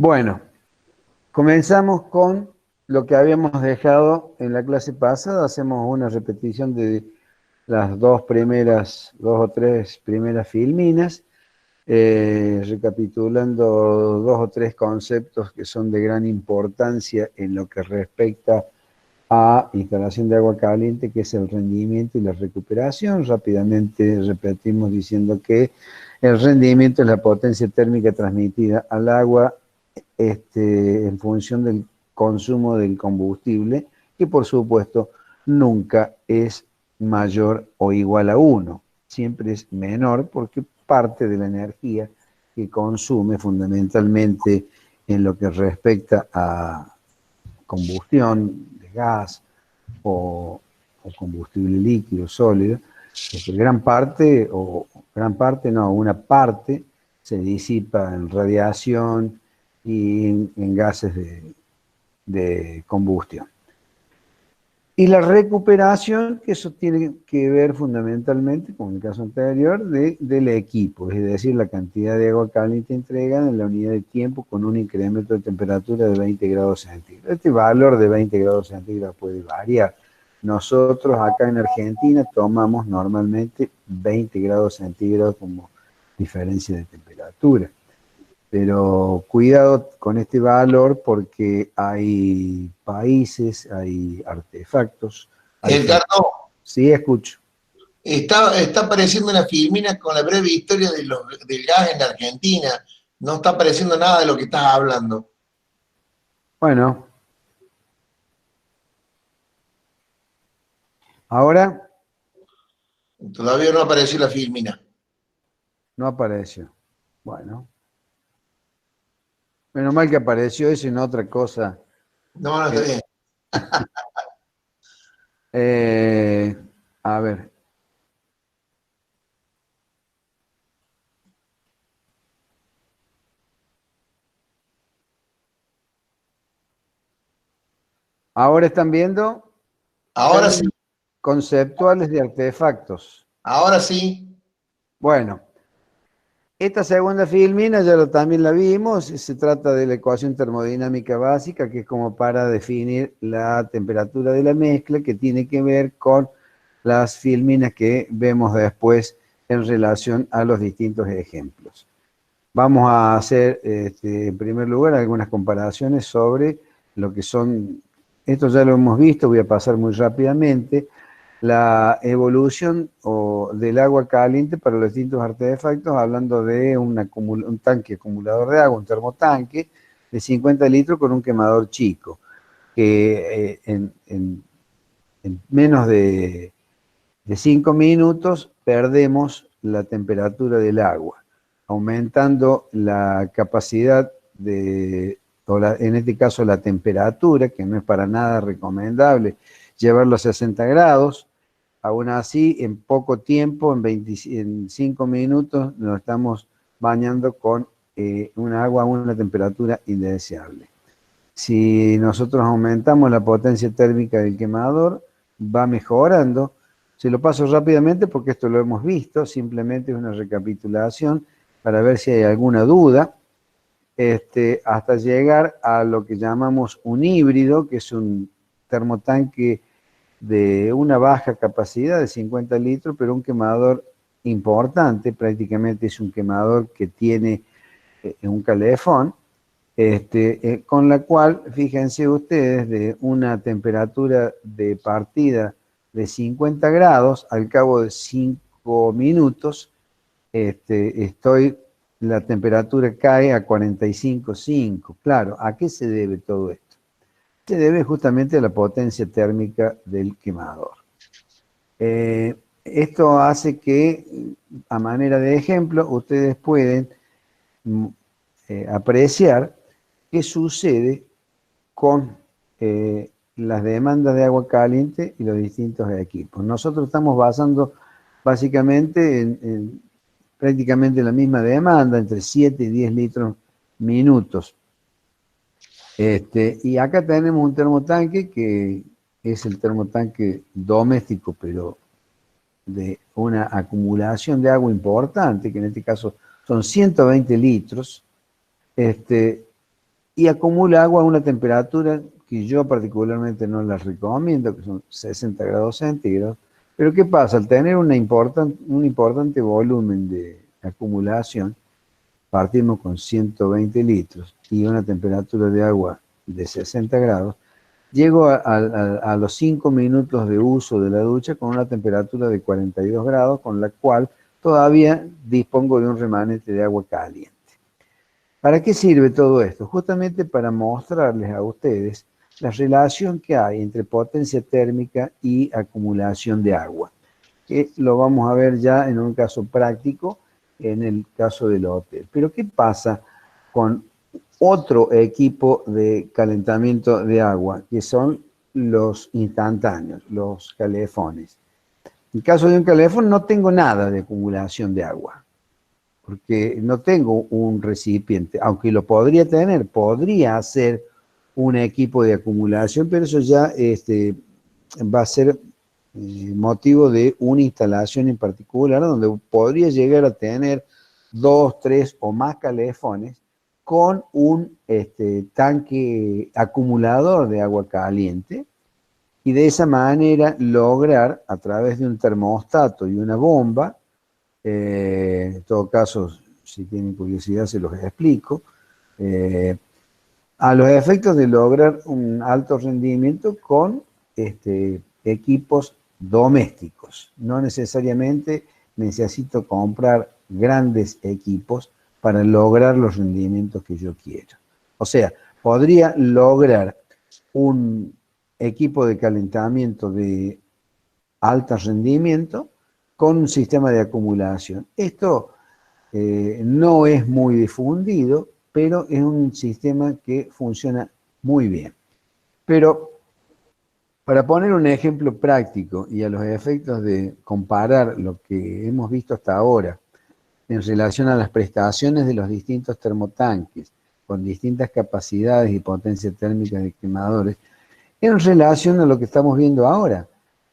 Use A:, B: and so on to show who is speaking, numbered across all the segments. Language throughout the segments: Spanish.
A: Bueno, comenzamos con lo que habíamos dejado en la clase pasada. Hacemos una repetición de las dos o tres primeras filminas, recapitulando dos o tres conceptos que son de gran importancia en lo que respecta a instalación de agua caliente, que es el rendimiento y la recuperación. Rápidamente repetimos diciendo que el rendimiento es la potencia térmica transmitida al agua en función del consumo del combustible, que por supuesto nunca es mayor o igual a 1, siempre es menor porque parte de la energía que consume fundamentalmente en lo que respecta a combustión de gas o combustible líquido, sólido, una parte se disipa en radiación y en gases de combustión. Y la recuperación, que eso tiene que ver fundamentalmente, como en el caso anterior, del equipo, es decir, la cantidad de agua caliente entregada en la unidad de tiempo con un incremento de temperatura de 20 grados centígrados. Este valor de 20 grados centígrados puede variar. Nosotros acá en Argentina tomamos normalmente 20 grados centígrados como diferencia de temperatura. Pero cuidado con este valor porque hay países, hay artefactos.
B: Edgardo,
A: Sí, escucho.
B: está apareciendo una filmina con la breve historia del gas en la Argentina. No está apareciendo nada de lo que estás hablando.
A: Bueno, ahora
B: Todavía no apareció la filmina.
A: no apareció. Bueno, menos mal que apareció eso y no otra cosa.
B: No, está bien.
A: A ver. Ahora están viendo
B: Ahora sí,
A: conceptuales de artefactos.
B: ahora sí.
A: Bueno, esta segunda filmina también la vimos, se trata de la ecuación termodinámica básica, que es como para definir la temperatura de la mezcla, que tiene que ver con las filminas que vemos después en relación a los distintos ejemplos. Vamos a hacer, en primer lugar, algunas comparaciones sobre lo que son, esto ya lo hemos visto, voy a pasar muy rápidamente, la evolución del agua caliente para los distintos artefactos, hablando de un tanque acumulador de agua, un termotanque de 50 litros con un quemador chico, que en menos de 5 minutos perdemos la temperatura del agua, aumentando la capacidad en este caso la temperatura, que no es para nada recomendable llevarlo a 60 grados. Aún así, en poco tiempo, en 5 minutos, nos estamos bañando con un agua a una temperatura indeseable. Si nosotros aumentamos la potencia térmica del quemador, va mejorando. Se lo paso rápidamente porque esto lo hemos visto, simplemente es una recapitulación para ver si hay alguna duda, hasta llegar a lo que llamamos un híbrido, que es un termotanque de una baja capacidad de 50 litros, pero un quemador importante, prácticamente es un quemador que tiene un calefón, con la cual, fíjense ustedes, de una temperatura de partida de 50 grados, al cabo de 5 minutos, la temperatura cae a 45,5. Claro, ¿a qué se debe todo esto? Se debe justamente a la potencia térmica del quemador. Esto hace que, a manera de ejemplo, ustedes pueden apreciar qué sucede con las demandas de agua caliente y los distintos equipos. Nosotros estamos basando básicamente en prácticamente la misma demanda, entre 7 y 10 litros minutos. Y acá tenemos un termotanque que es el termotanque doméstico, pero de una acumulación de agua importante, que en este caso son 120 litros, y acumula agua a una temperatura que yo particularmente no la recomiendo, que son 60 grados centígrados. Pero ¿qué pasa? Al tener un importante volumen de acumulación, partimos con 120 litros y una temperatura de agua de 60 grados, llego a los 5 minutos de uso de la ducha con una temperatura de 42 grados, con la cual todavía dispongo de un remanente de agua caliente. ¿Para qué sirve todo esto? Justamente para mostrarles a ustedes la relación que hay entre potencia térmica y acumulación de agua, que lo vamos a ver ya en un caso práctico, en el caso del hotel. Pero ¿qué pasa con otro equipo de calentamiento de agua, que son los instantáneos, los calefones? En el caso de un calefón no tengo nada de acumulación de agua, porque no tengo un recipiente, aunque lo podría tener, podría hacer un equipo de acumulación, pero eso ya va a ser motivo de una instalación en particular, donde podría llegar a tener 2, 3 o más calefones con un tanque acumulador de agua caliente, y de esa manera lograr, a través de un termostato y una bomba, en todo caso, si tienen curiosidad se los explico, a los efectos de lograr un alto rendimiento con equipos domésticos. No necesariamente necesito comprar grandes equipos para lograr los rendimientos que yo quiero. O sea, podría lograr un equipo de calentamiento de alto rendimiento con un sistema de acumulación. Esto no es muy difundido, pero es un sistema que funciona muy bien. Pero para poner un ejemplo práctico y a los efectos de comparar lo que hemos visto hasta ahora en relación a las prestaciones de los distintos termotanques con distintas capacidades y potencia térmica de quemadores, en relación a lo que estamos viendo ahora,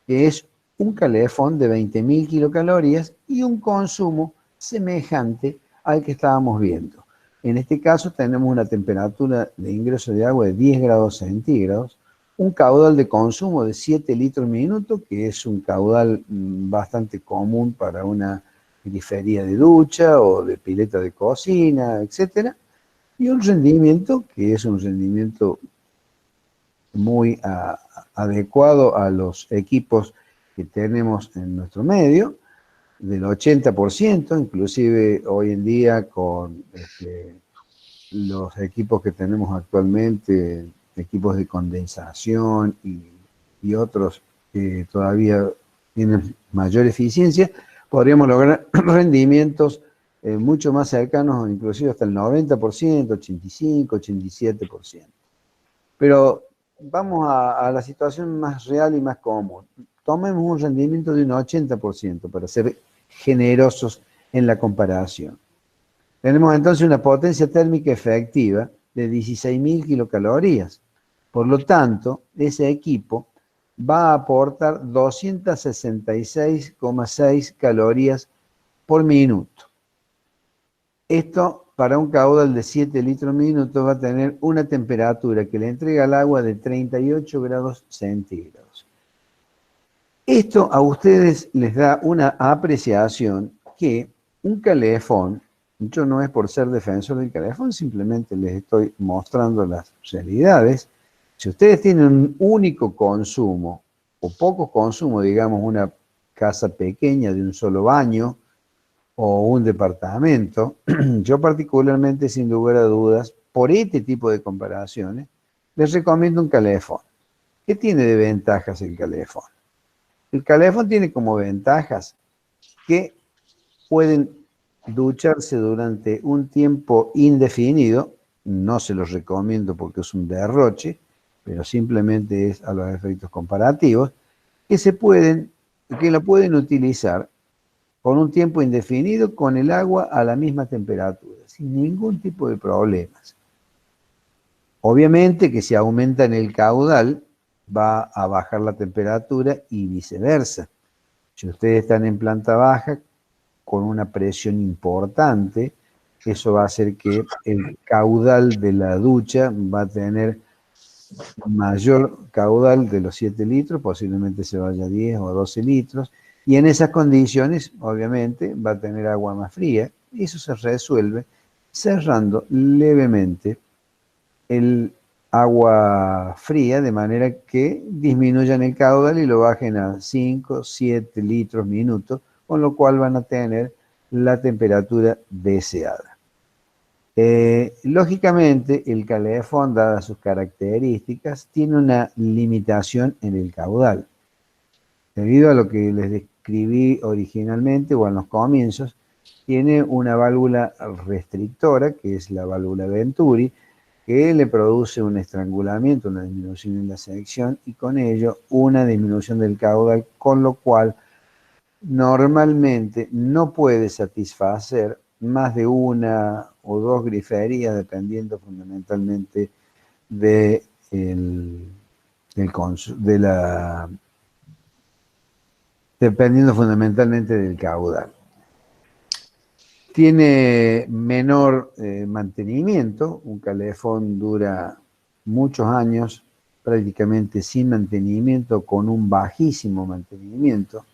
A: que es un calefón de 20.000 kilocalorías y un consumo semejante al que estábamos viendo. En este caso tenemos una temperatura de ingreso de agua de 10 grados centígrados, un caudal de consumo de 7 litros minuto, que es un caudal bastante común para una grifería de ducha o de pileta de cocina, etc. Y un rendimiento que es un rendimiento muy adecuado a los equipos que tenemos en nuestro medio, del 80%, inclusive hoy en día con los equipos que tenemos actualmente, equipos de condensación y otros que todavía tienen mayor eficiencia, podríamos lograr rendimientos mucho más cercanos, inclusive hasta el 90%, 85%, 87%. Pero vamos a la situación más real y más común. Tomemos un rendimiento de un 80% para ser generosos en la comparación. Tenemos entonces una potencia térmica efectiva de 16.000 kilocalorías. Por lo tanto, ese equipo va a aportar 266,6 calorías por minuto. Esto, para un caudal de 7 litros minuto, va a tener una temperatura que le entrega al agua de 38 grados centígrados. Esto a ustedes les da una apreciación que un calefón, yo no es por ser defensor del calefón, simplemente les estoy mostrando las realidades. Si ustedes tienen un único consumo, o poco consumo, digamos una casa pequeña de un solo baño, o un departamento, yo particularmente, sin lugar a dudas, por este tipo de comparaciones, les recomiendo un calefón. ¿Qué tiene de ventajas el calefón? El calefón tiene como ventajas que pueden ducharse durante un tiempo indefinido, no se los recomiendo porque es un derroche, pero simplemente es a los efectos comparativos, que lo pueden utilizar con un tiempo indefinido con el agua a la misma temperatura, sin ningún tipo de problemas. Obviamente que si aumentan el caudal, va a bajar la temperatura y viceversa. Si ustedes están en planta baja, con una presión importante, eso va a hacer que el caudal de la ducha va a tener mayor caudal de los 7 litros, posiblemente se vaya a 10 o 12 litros, y en esas condiciones, obviamente, va a tener agua más fría, y eso se resuelve cerrando levemente el agua fría, de manera que disminuyan el caudal y lo bajen a 5, 7 litros minutos, con lo cual van a tener la temperatura deseada. Lógicamente, el calefón, dadas sus características, tiene una limitación en el caudal. Debido a lo que les describí originalmente o en los comienzos, tiene una válvula restrictora, que es la válvula Venturi, que le produce un estrangulamiento, una disminución en la sección y con ello una disminución del caudal, con lo cual normalmente no puede satisfacer más de una o dos griferías, dependiendo fundamentalmente de dependiendo fundamentalmente del caudal. Tiene menor mantenimiento, un calefón dura muchos años prácticamente sin mantenimiento, con un bajísimo mantenimiento.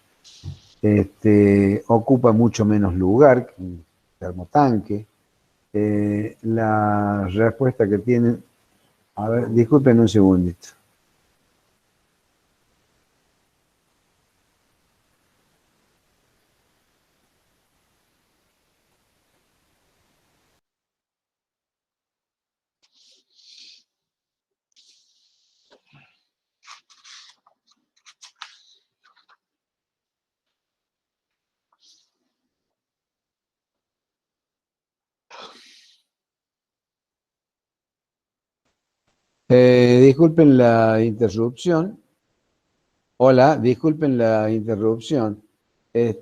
A: Ocupa mucho menos lugar que un termotanque. La respuesta que tienen, a ver, disculpen un segundito. Disculpen la interrupción. Hola, disculpen la interrupción. Es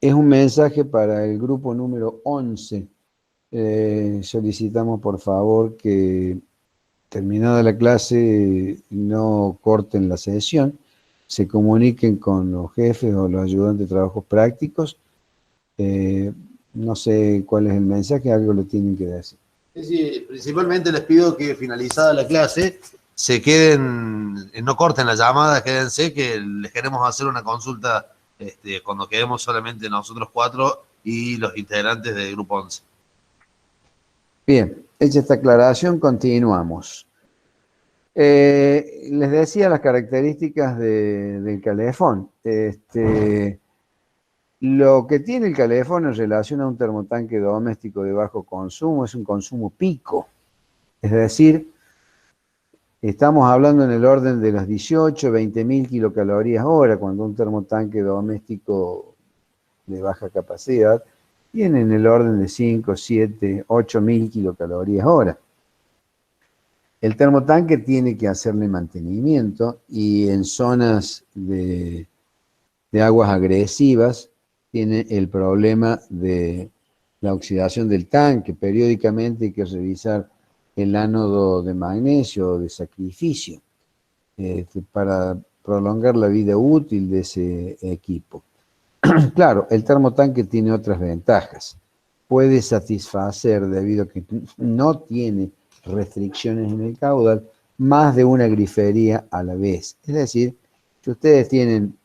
A: un mensaje para el grupo número 11. Solicitamos por favor que terminada la clase no corten la sesión, se comuniquen con los jefes o los ayudantes de trabajos prácticos. No sé cuál es el mensaje, algo le tienen que decir.
C: Sí, principalmente les pido que finalizada la clase se queden, no corten la llamada, quédense, que les queremos hacer una consulta cuando quedemos solamente nosotros 4 y los integrantes del grupo 11.
A: Bien, hecha esta aclaración, continuamos. Les decía las características del calefón. Lo que tiene el calefón en relación a un termotanque doméstico de bajo consumo es un consumo pico. Es decir, estamos hablando en el orden de las 18, 20.000 kilocalorías hora, cuando un termotanque doméstico de baja capacidad tiene en el orden de 5, 7, 8.000 kilocalorías hora. El termotanque tiene que hacerle mantenimiento y en zonas de aguas agresivas tiene el problema de la oxidación del tanque. Periódicamente hay que revisar el ánodo de magnesio o de sacrificio para prolongar la vida útil de ese equipo. Claro, el termotanque tiene otras ventajas. Puede satisfacer, debido a que no tiene restricciones en el caudal, más de una grifería a la vez. Es decir, si ustedes tienen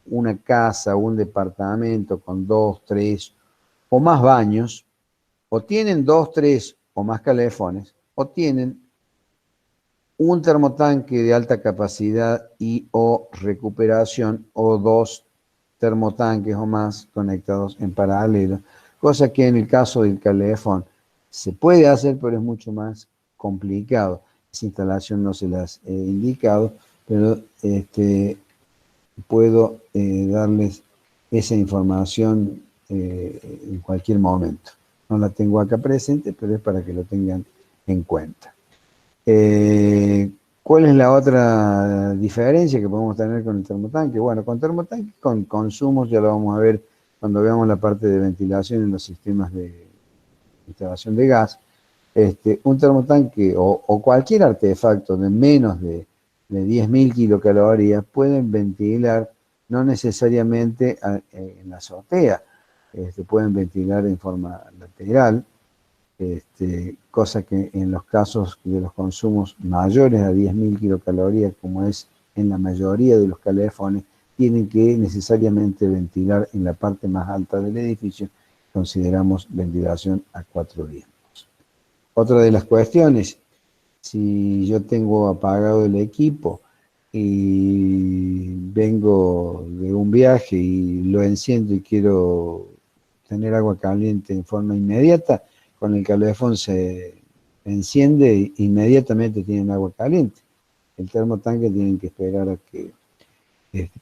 A: una casa o un departamento con 2, 3 o más baños, o tienen 2, 3 o más calefones, o tienen un termotanque de alta capacidad y o recuperación, o 2 termotanques o más conectados en paralelo, cosa que en el caso del calefón se puede hacer, pero es mucho más complicado. Esa instalación no se las he indicado, pero puedo darles esa información en cualquier momento. No la tengo acá presente, pero es para que lo tengan en cuenta. ¿Cuál es la otra diferencia que podemos tener con el termotanque? Bueno, con termotanque, con consumos, ya lo vamos a ver cuando veamos la parte de ventilación en los sistemas de instalación de gas. Un termotanque o cualquier artefacto de menos de 10.000 kilocalorías pueden ventilar, no necesariamente en la azotea. pueden ventilar en forma lateral, cosa que en los casos de los consumos mayores a 10.000 kilocalorías, como es en la mayoría de los calefones, tienen que necesariamente ventilar en la parte más alta del edificio. Consideramos ventilación a 4 vientos. Otra de las cuestiones, si yo tengo apagado el equipo y vengo de un viaje y lo enciendo y quiero tener agua caliente en forma inmediata, con el calefón se enciende e inmediatamente tienen agua caliente. El termotanque tienen que esperar a que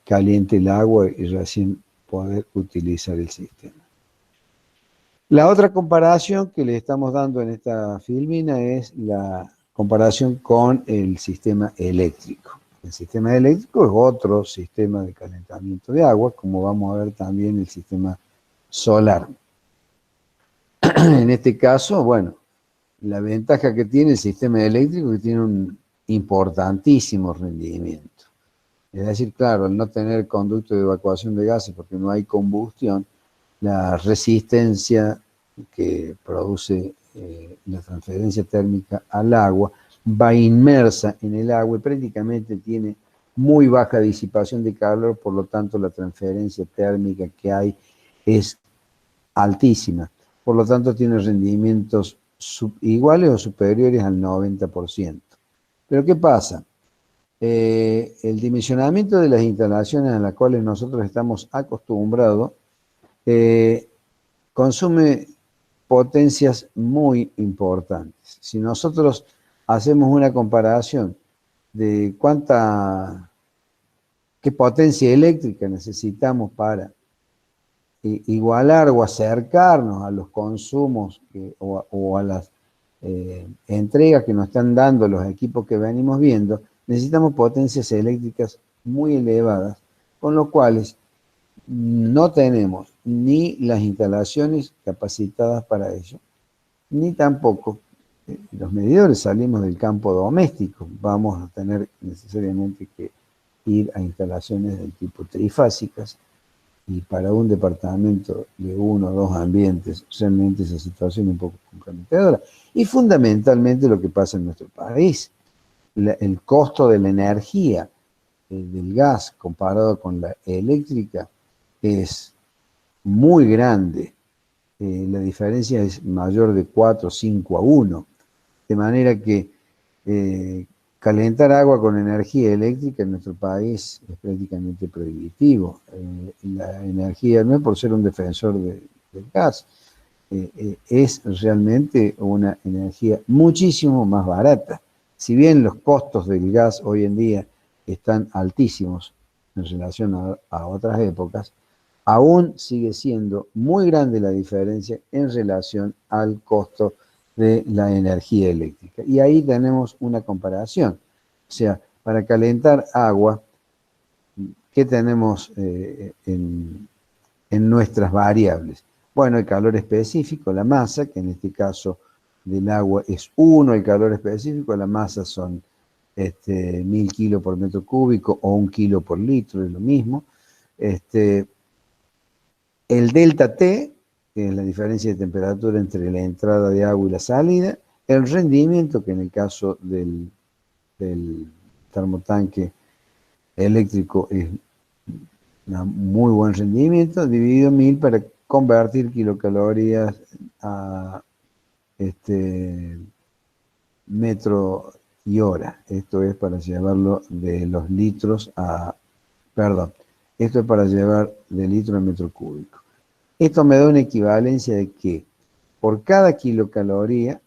A: caliente el agua y recién poder utilizar el sistema. La otra comparación que le estamos dando en esta filmina es la comparación con el sistema eléctrico. El sistema eléctrico es otro sistema de calentamiento de agua, como vamos a ver también el sistema solar. En este caso, bueno, la ventaja que tiene el sistema eléctrico es que tiene un importantísimo rendimiento. Es decir, claro, al no tener conducto de evacuación de gases porque no hay combustión, la resistencia que produce la transferencia térmica al agua va inmersa en el agua y prácticamente tiene muy baja disipación de calor, por lo tanto la transferencia térmica que hay es altísima. Por lo tanto tiene rendimientos iguales o superiores al 90%. Pero ¿qué pasa? El dimensionamiento de las instalaciones a las cuales nosotros estamos acostumbrados consume potencias muy importantes. Si nosotros hacemos una comparación de qué potencia eléctrica necesitamos para igualar o acercarnos a los consumos o a las entregas que nos están dando los equipos que venimos viendo, necesitamos potencias eléctricas muy elevadas, con lo cuales no tenemos ni las instalaciones capacitadas para ello, ni tampoco los medidores. Salimos del campo doméstico, vamos a tener necesariamente que ir a instalaciones del tipo trifásicas, y para un departamento de 1 o 2 ambientes realmente esa situación es un poco comprometedora. Y fundamentalmente lo que pasa en nuestro país, el costo de la energía del gas comparado con la eléctrica es muy grande. La diferencia es mayor de 4 o 5 a 1. De manera que calentar agua con energía eléctrica en nuestro país es prácticamente prohibitivo. La energía, no es por ser un defensor del gas, es realmente una energía muchísimo más barata. Si bien los costos del gas hoy en día están altísimos en relación a otras épocas, aún sigue siendo muy grande la diferencia en relación al costo de la energía eléctrica. Y ahí tenemos una comparación. O sea, para calentar agua, ¿qué tenemos en nuestras variables? Bueno, el calor específico, la masa, que en este caso del agua es 1, el calor específico, la masa son 1000 kilos por metro cúbico o 1 kilo por litro, es lo mismo. El delta T, que es la diferencia de temperatura entre la entrada de agua y la salida, el rendimiento, que en el caso del termotanque eléctrico es un muy buen rendimiento, dividido 1000 para convertir kilocalorías a metro y hora. Esto es para llevarlo de los litros esto es para llevar de litro a metro cúbico. Esto me da una equivalencia de que por cada kilocaloría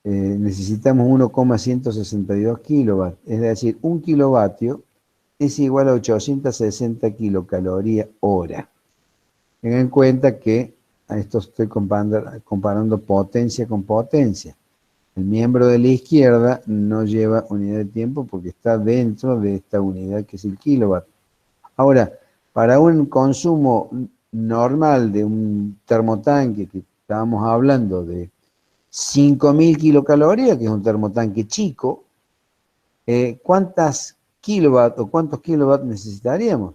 A: necesitamos 1,162 kilovatios, es decir, 1 kilovatio es igual a 860 kilocalorías hora. Tengan en cuenta que a esto estoy comparando potencia con potencia. El miembro de la izquierda no lleva unidad de tiempo porque está dentro de esta unidad que es el kilowatt. Ahora, para un consumo normal de un termotanque, que estábamos hablando de 5000 kilocalorías, que es un termotanque chico, ¿cuántas kilowatt o cuántos kilowatts necesitaríamos?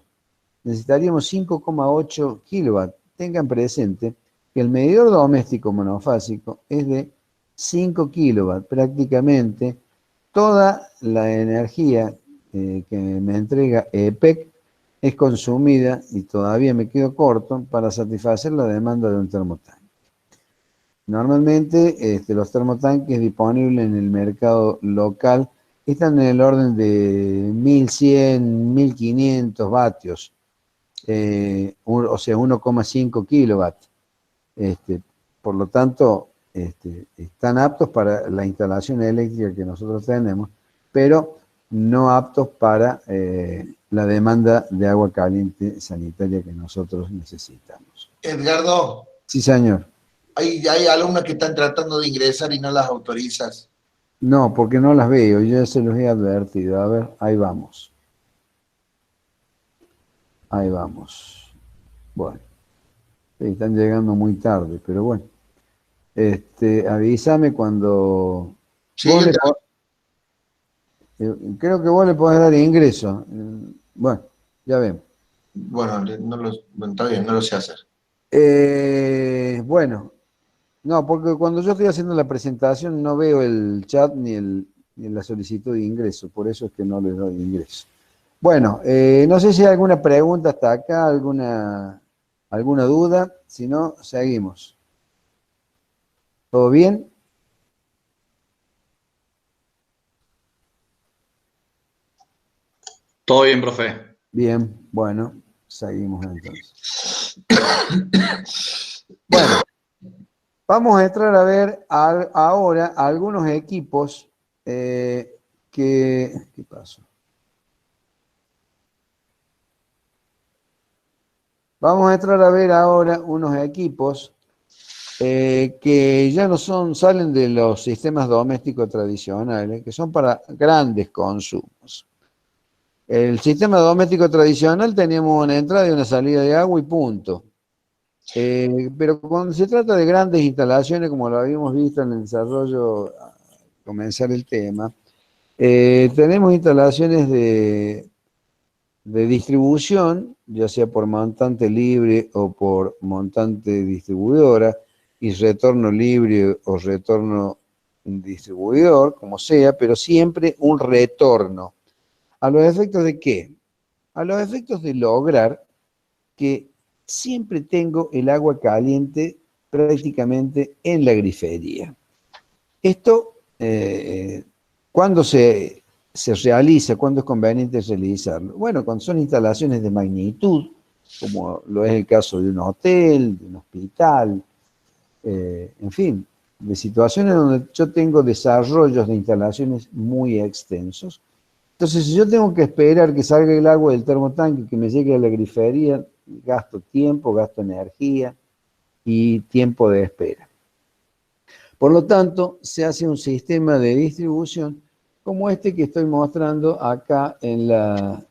A: necesitaríamos 5,8 kilowatts. Tengan presente que el medidor doméstico monofásico es de 5 kilowatts. Prácticamente toda la energía que me entrega EPEC es consumida, y todavía me quedo corto, para satisfacer la demanda de un termotanque. Normalmente los termotanques disponibles en el mercado local están en el orden de 1100, 1500 vatios, o sea, 1,5 kilowatts. Por lo tanto, están aptos para la instalación eléctrica que nosotros tenemos, pero no aptos para la demanda de agua caliente sanitaria que nosotros necesitamos.
B: Edgardo,
A: Sí, señor.
B: hay alumnos que están tratando de ingresar y no las autorizas.
A: No, porque no las veo, yo ya se los he advertido. A ver, ahí vamos. Ahí vamos. Bueno, sí, están llegando muy tarde, pero bueno. Avísame cuando...
B: Sí,
A: vos creo que vos le podés dar ingreso. Bueno, ya vemos.
B: bueno, está bien, no lo sé hacer.
A: Bueno, no, porque cuando yo estoy haciendo la presentación no veo el chat ni la solicitud de ingreso, por eso es que no les doy ingreso. Bueno, no sé si hay alguna pregunta hasta acá, alguna duda, si no, seguimos. ¿Todo bien?
D: Todo bien, profe.
A: Bien, bueno, seguimos entonces. Bueno, vamos a entrar a ver ahora algunos equipos ¿qué pasó? Vamos a entrar a ver ahora unos equipos que ya no salen de los sistemas domésticos tradicionales, que son para grandes consumos. El sistema doméstico tradicional teníamos una entrada y una salida de agua y punto. Pero cuando se trata de grandes instalaciones, como lo habíamos visto en el desarrollo, a comenzar el tema, tenemos instalaciones de distribución, ya sea por montante libre o por montante distribuidora, y retorno libre o retorno distribuidor, como sea, pero siempre un retorno. ¿A los efectos de qué? A los efectos de lograr que siempre tengo el agua caliente prácticamente en la grifería. Esto, ¿cuándo se realiza? ¿Cuándo es conveniente realizarlo? Bueno, cuando son instalaciones de magnitud, como lo es el caso de un hotel, de un hospital, en fin, de situaciones donde yo tengo desarrollos de instalaciones muy extensos. Entonces, si yo tengo que esperar que salga el agua del termotanque, que me llegue a la grifería, gasto tiempo, gasto energía y tiempo de espera. Por lo tanto, se hace un sistema de distribución como este que estoy mostrando acá en la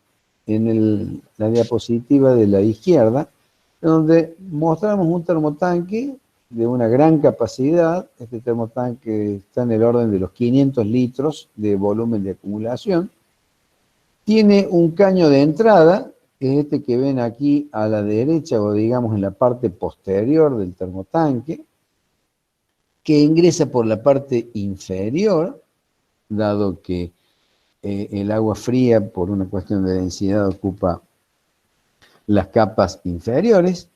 A: diapositiva de la izquierda, donde mostramos un termotanque de una gran capacidad. Este termotanque está en el orden de los 500 litros de volumen de acumulación. Tiene un caño de entrada, que es este que ven aquí a la derecha, o digamos en la parte posterior del termotanque, que ingresa por la parte inferior, dado que el agua fría, por una cuestión de densidad, ocupa las capas inferiores.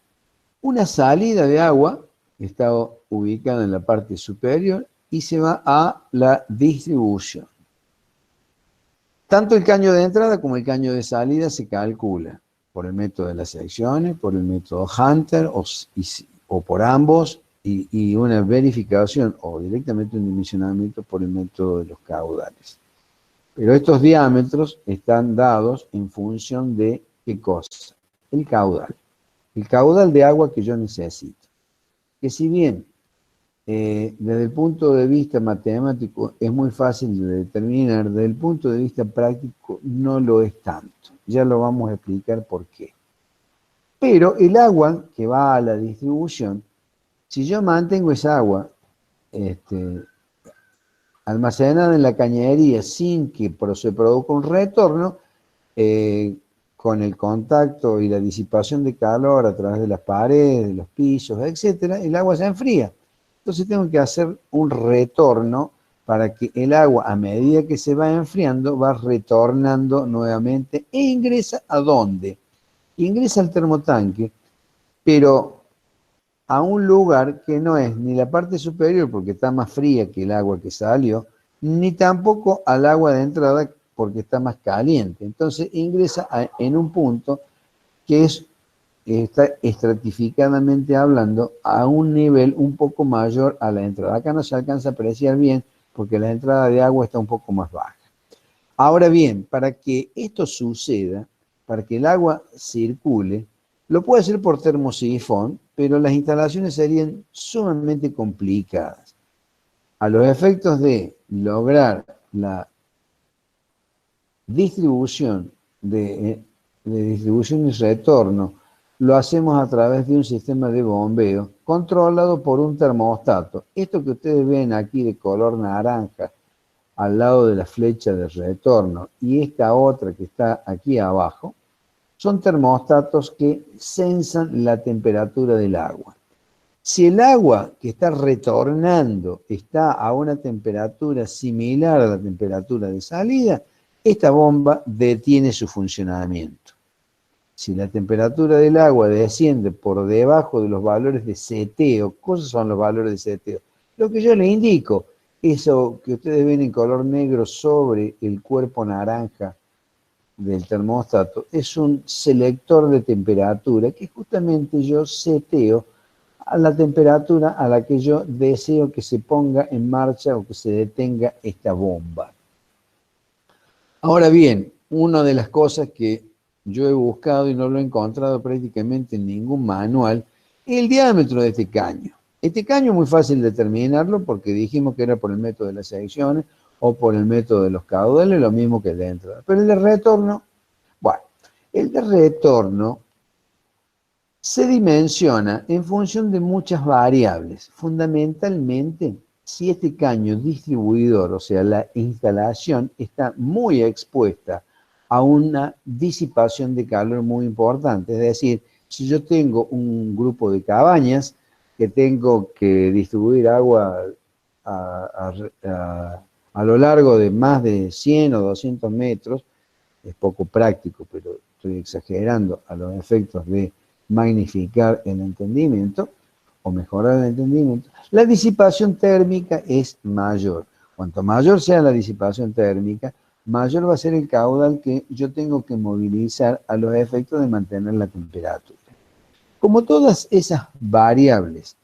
A: Una salida de agua que está ubicada en la parte superior y se va a la distribución. Tanto el caño de entrada como el caño de salida se calcula por el método de las secciones, por el método Hunter o por ambos, y una verificación o directamente un dimensionamiento por el método de los caudales. Pero estos diámetros están dados en función de ¿qué cosa? El caudal de agua que yo necesito. Que si bien desde el punto de vista matemático es muy fácil de determinar, desde el punto de vista práctico no lo es tanto. Ya lo vamos a explicar por qué. Pero el agua que va a la distribución, si yo mantengo esa agua almacenada en la cañería sin que se produzca un retorno, con el contacto y la disipación de calor a través de las paredes, de los pisos, etcétera, el agua se enfría. Entonces tengo que hacer un retorno para que el agua, a medida que se va enfriando, va retornando nuevamente e ingresa ¿a dónde? Ingresa al termotanque, pero a un lugar que no es ni la parte superior porque está más fría que el agua que salió, ni tampoco al agua de entrada porque está más caliente. Entonces ingresa en un punto que está estratificadamente hablando a un nivel un poco mayor a la entrada. Acá no se alcanza a apreciar bien porque la entrada de agua está un poco más baja. Ahora bien, para que esto suceda, para que el agua circule, lo puede hacer por termosifón, pero las instalaciones serían sumamente complicadas. A los efectos de lograr la distribución de distribución y retorno, lo hacemos a través de un sistema de bombeo controlado por un termostato. Esto que ustedes ven aquí de color naranja al lado de la flecha de retorno y esta otra que está aquí abajo, son termostatos que censan la temperatura del agua. Si el agua que está retornando está a una temperatura similar a la temperatura de salida, esta bomba detiene su funcionamiento. Si la temperatura del agua desciende por debajo de los valores de seteo, ¿cuáles son los valores de seteo? Lo que yo le indico, eso que ustedes ven en color negro sobre el cuerpo naranja del termostato, es un selector de temperatura que justamente yo seteo a la temperatura a la que yo deseo que se ponga en marcha o que se detenga esta bomba. Ahora bien, una de las cosas que yo he buscado y no lo he encontrado prácticamente en ningún manual es el diámetro de este caño. Este caño es muy fácil determinarlo porque dijimos que era por el método de las secciones o por el método de los caudales, lo mismo que el de entrada. Pero el de retorno, bueno, el de retorno se dimensiona en función de muchas variables, fundamentalmente si este caño distribuidor, o sea, la instalación, está muy expuesta a una disipación de calor muy importante. Es decir, si yo tengo un grupo de cabañas que tengo que distribuir agua a lo largo de más de 100 o 200 metros, es poco práctico, pero estoy exagerando a los efectos de magnificar el entendimiento o mejorar el entendimiento, la disipación térmica es mayor. Cuanto mayor sea la disipación térmica, mayor va a ser el caudal que yo tengo que movilizar a los efectos de mantener la temperatura. Como todas esas variables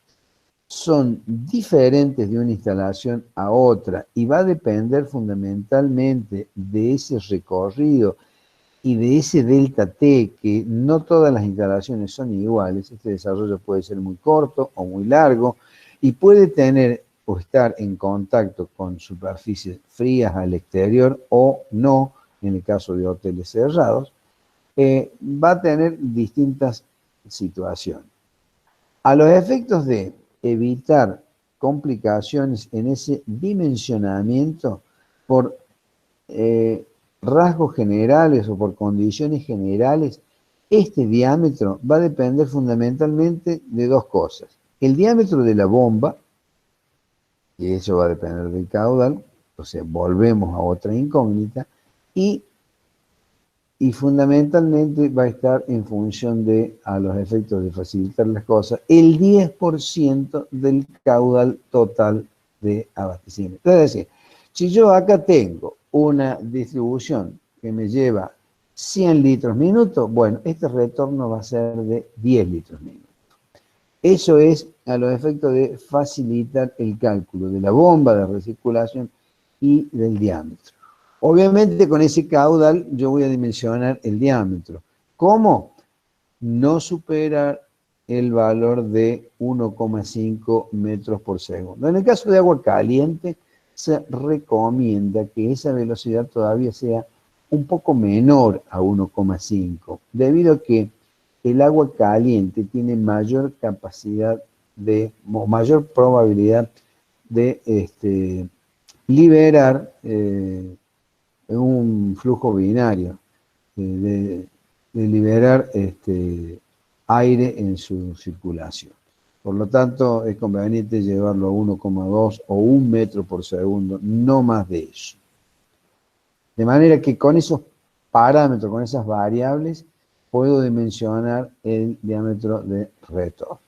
A: son diferentes de una instalación a otra y va a depender fundamentalmente de ese recorrido y de ese delta T, que no todas las instalaciones son iguales, este desarrollo puede ser muy corto o muy largo y puede tener o estar en contacto con superficies frías al exterior o no, en el caso de hoteles cerrados, va a tener distintas situaciones. A los efectos de evitar complicaciones en ese dimensionamiento por rasgos generales o por condiciones generales, este diámetro va a depender fundamentalmente de dos cosas. El diámetro de la bomba, y eso va a depender del caudal, o sea, volvemos a otra incógnita, y fundamentalmente va a estar en función de, a los efectos de facilitar las cosas, el 10% del caudal total de abastecimiento. Es decir, si yo acá tengo una distribución que me lleva 100 litros minuto, bueno, este retorno va a ser de 10 litros minuto. Eso es a los efectos de facilitar el cálculo de la bomba de recirculación y del diámetro. Obviamente con ese caudal yo voy a dimensionar el diámetro. ¿Cómo? No superar el valor de 1,5 metros por segundo. En el caso de agua caliente, se recomienda que esa velocidad todavía sea un poco menor a 1,5, debido a que el agua caliente tiene mayor capacidad o mayor probabilidad de liberar un flujo binario de liberar aire en su circulación. Por lo tanto, es conveniente llevarlo a 1,2 o 1 metro por segundo, no más de eso. De manera que con esos parámetros, con esas variables, puedo dimensionar el diámetro de retorno.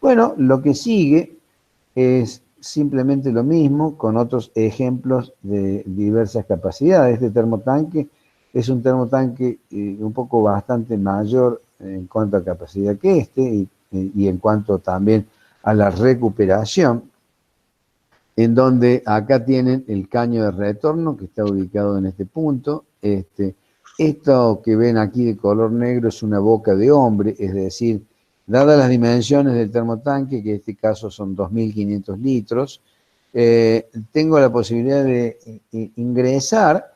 A: Bueno, lo que sigue es simplemente lo mismo con otros ejemplos de diversas capacidades. Este termotanque es un termotanque un poco bastante mayor en cuanto a capacidad que y en cuanto también a la recuperación, en donde acá tienen el caño de retorno que está ubicado en este punto. Esto que ven aquí de color negro es una boca de hombre, es decir, dadas las dimensiones del termotanque, que en este caso son 2.500 litros, tengo la posibilidad de ingresar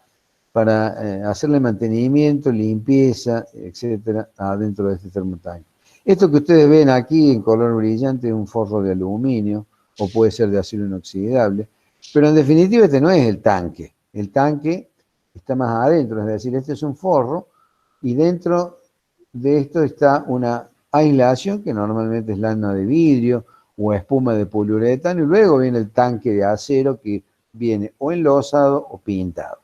A: para hacerle mantenimiento, limpieza, etcétera, adentro de este termotanque. Esto que ustedes ven aquí en color brillante es un forro de aluminio, o puede ser de acero inoxidable, pero en definitiva este no es el tanque. El tanque está más adentro, es decir, este es un forro, y dentro de esto está una aislación que normalmente es lana de vidrio o espuma de poliuretano, y luego viene el tanque de acero que viene o enlosado o pintado.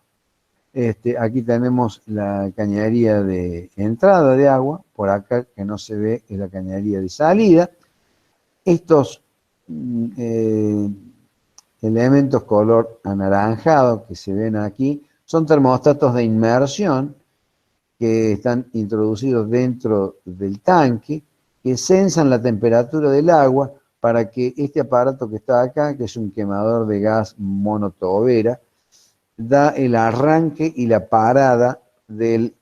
A: Aquí tenemos la cañería de entrada de agua, por acá que no se ve es la cañería de salida. Estos elementos color anaranjado que se ven aquí son termostatos de inmersión que están introducidos dentro del tanque, que sensan la temperatura del agua para que este aparato que está acá, que es un quemador de gas monotovera, da el arranque y la parada del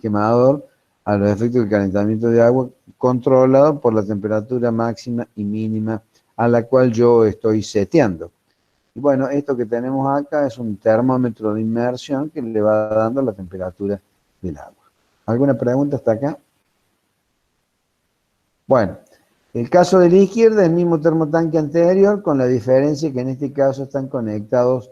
A: quemador a los efectos del calentamiento de agua, controlado por la temperatura máxima y mínima a la cual yo estoy seteando. Y bueno, esto que tenemos acá es un termómetro de inmersión que le va dando la temperatura del agua. ¿Alguna pregunta hasta acá? Bueno, el caso de la izquierda es el mismo termotanque anterior, con la diferencia que en este caso están conectados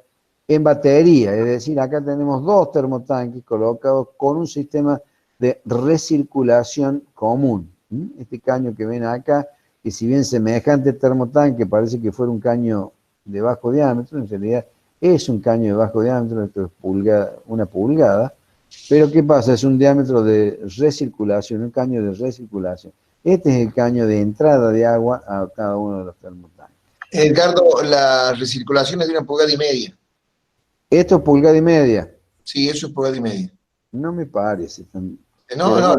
A: en batería, es decir, acá tenemos dos termotanques colocados con un sistema de recirculación común. Este caño que ven acá, que si bien semejante termotanque parece que fuera un caño de bajo diámetro, en realidad es un caño de bajo diámetro, esto es una pulgada, pero ¿qué pasa? Es un diámetro de recirculación, un caño de recirculación. Este es el caño de entrada de agua a cada uno de los termotanques.
B: Edgardo, la recirculación es de 1,5 pulgadas.
A: Esto es pulgada y media.
B: Sí, eso es 1,5 pulgadas.
A: No me parece.
B: No,
A: Pero
B: no,
A: bueno,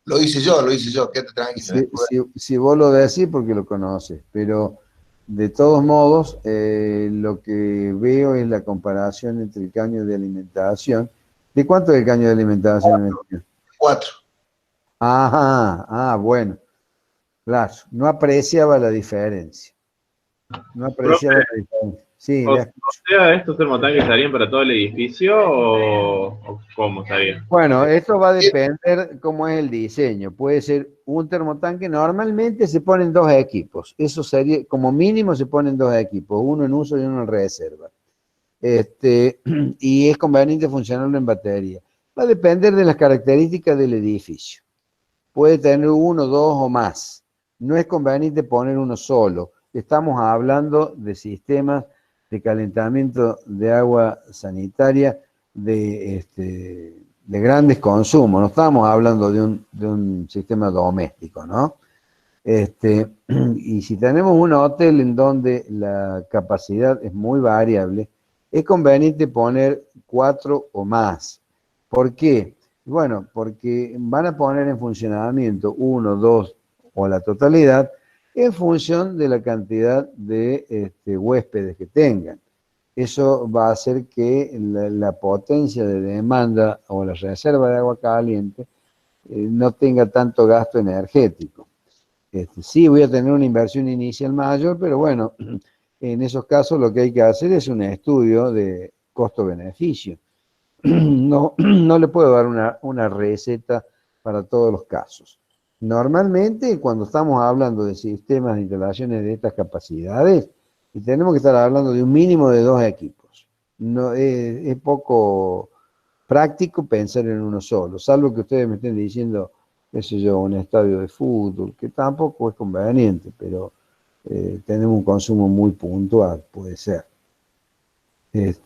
B: lo hice yo, quédate tranquilo.
A: si vos lo decís porque lo conoces, pero de todos modos, lo que veo es la comparación entre el caño de alimentación. ¿De cuánto es el caño de alimentación?
B: 4.
A: Ajá, bueno, claro, no apreciaba la diferencia. No apreciaba la diferencia. Sí,
D: O sea, ¿estos termotanques estarían para todo el edificio o cómo estaría?
A: bueno, esto va a depender cómo es el diseño. Puede ser un termotanque, normalmente se ponen dos equipos. Eso sería, como mínimo se ponen dos equipos, uno en uso y uno en reserva. Y es conveniente funcionarlo en batería. Va a depender de las características del edificio. Puede tener uno, dos o más. No es conveniente poner uno solo. Estamos hablando de sistemas de calentamiento de agua sanitaria de grandes consumos. No estamos hablando de un sistema doméstico, ¿no? Y si tenemos un hotel en donde la capacidad es muy variable, es conveniente poner 4 o más. ¿Por qué? Bueno, porque van a poner en funcionamiento 1, 2 o la totalidad en función de la cantidad de huéspedes que tengan. Eso va a hacer que la potencia de demanda o la reserva de agua caliente no tenga tanto gasto energético. Sí, voy a tener una inversión inicial mayor, pero bueno, en esos casos lo que hay que hacer es un estudio de costo-beneficio. No le puedo dar una receta para todos los casos. Normalmente, cuando estamos hablando de sistemas de instalaciones de estas capacidades, tenemos que estar hablando de un mínimo de 2 equipos. No, es poco práctico pensar en uno solo, salvo que ustedes me estén diciendo, qué sé yo, un estadio de fútbol, que tampoco es conveniente, pero tenemos un consumo muy puntual, puede ser.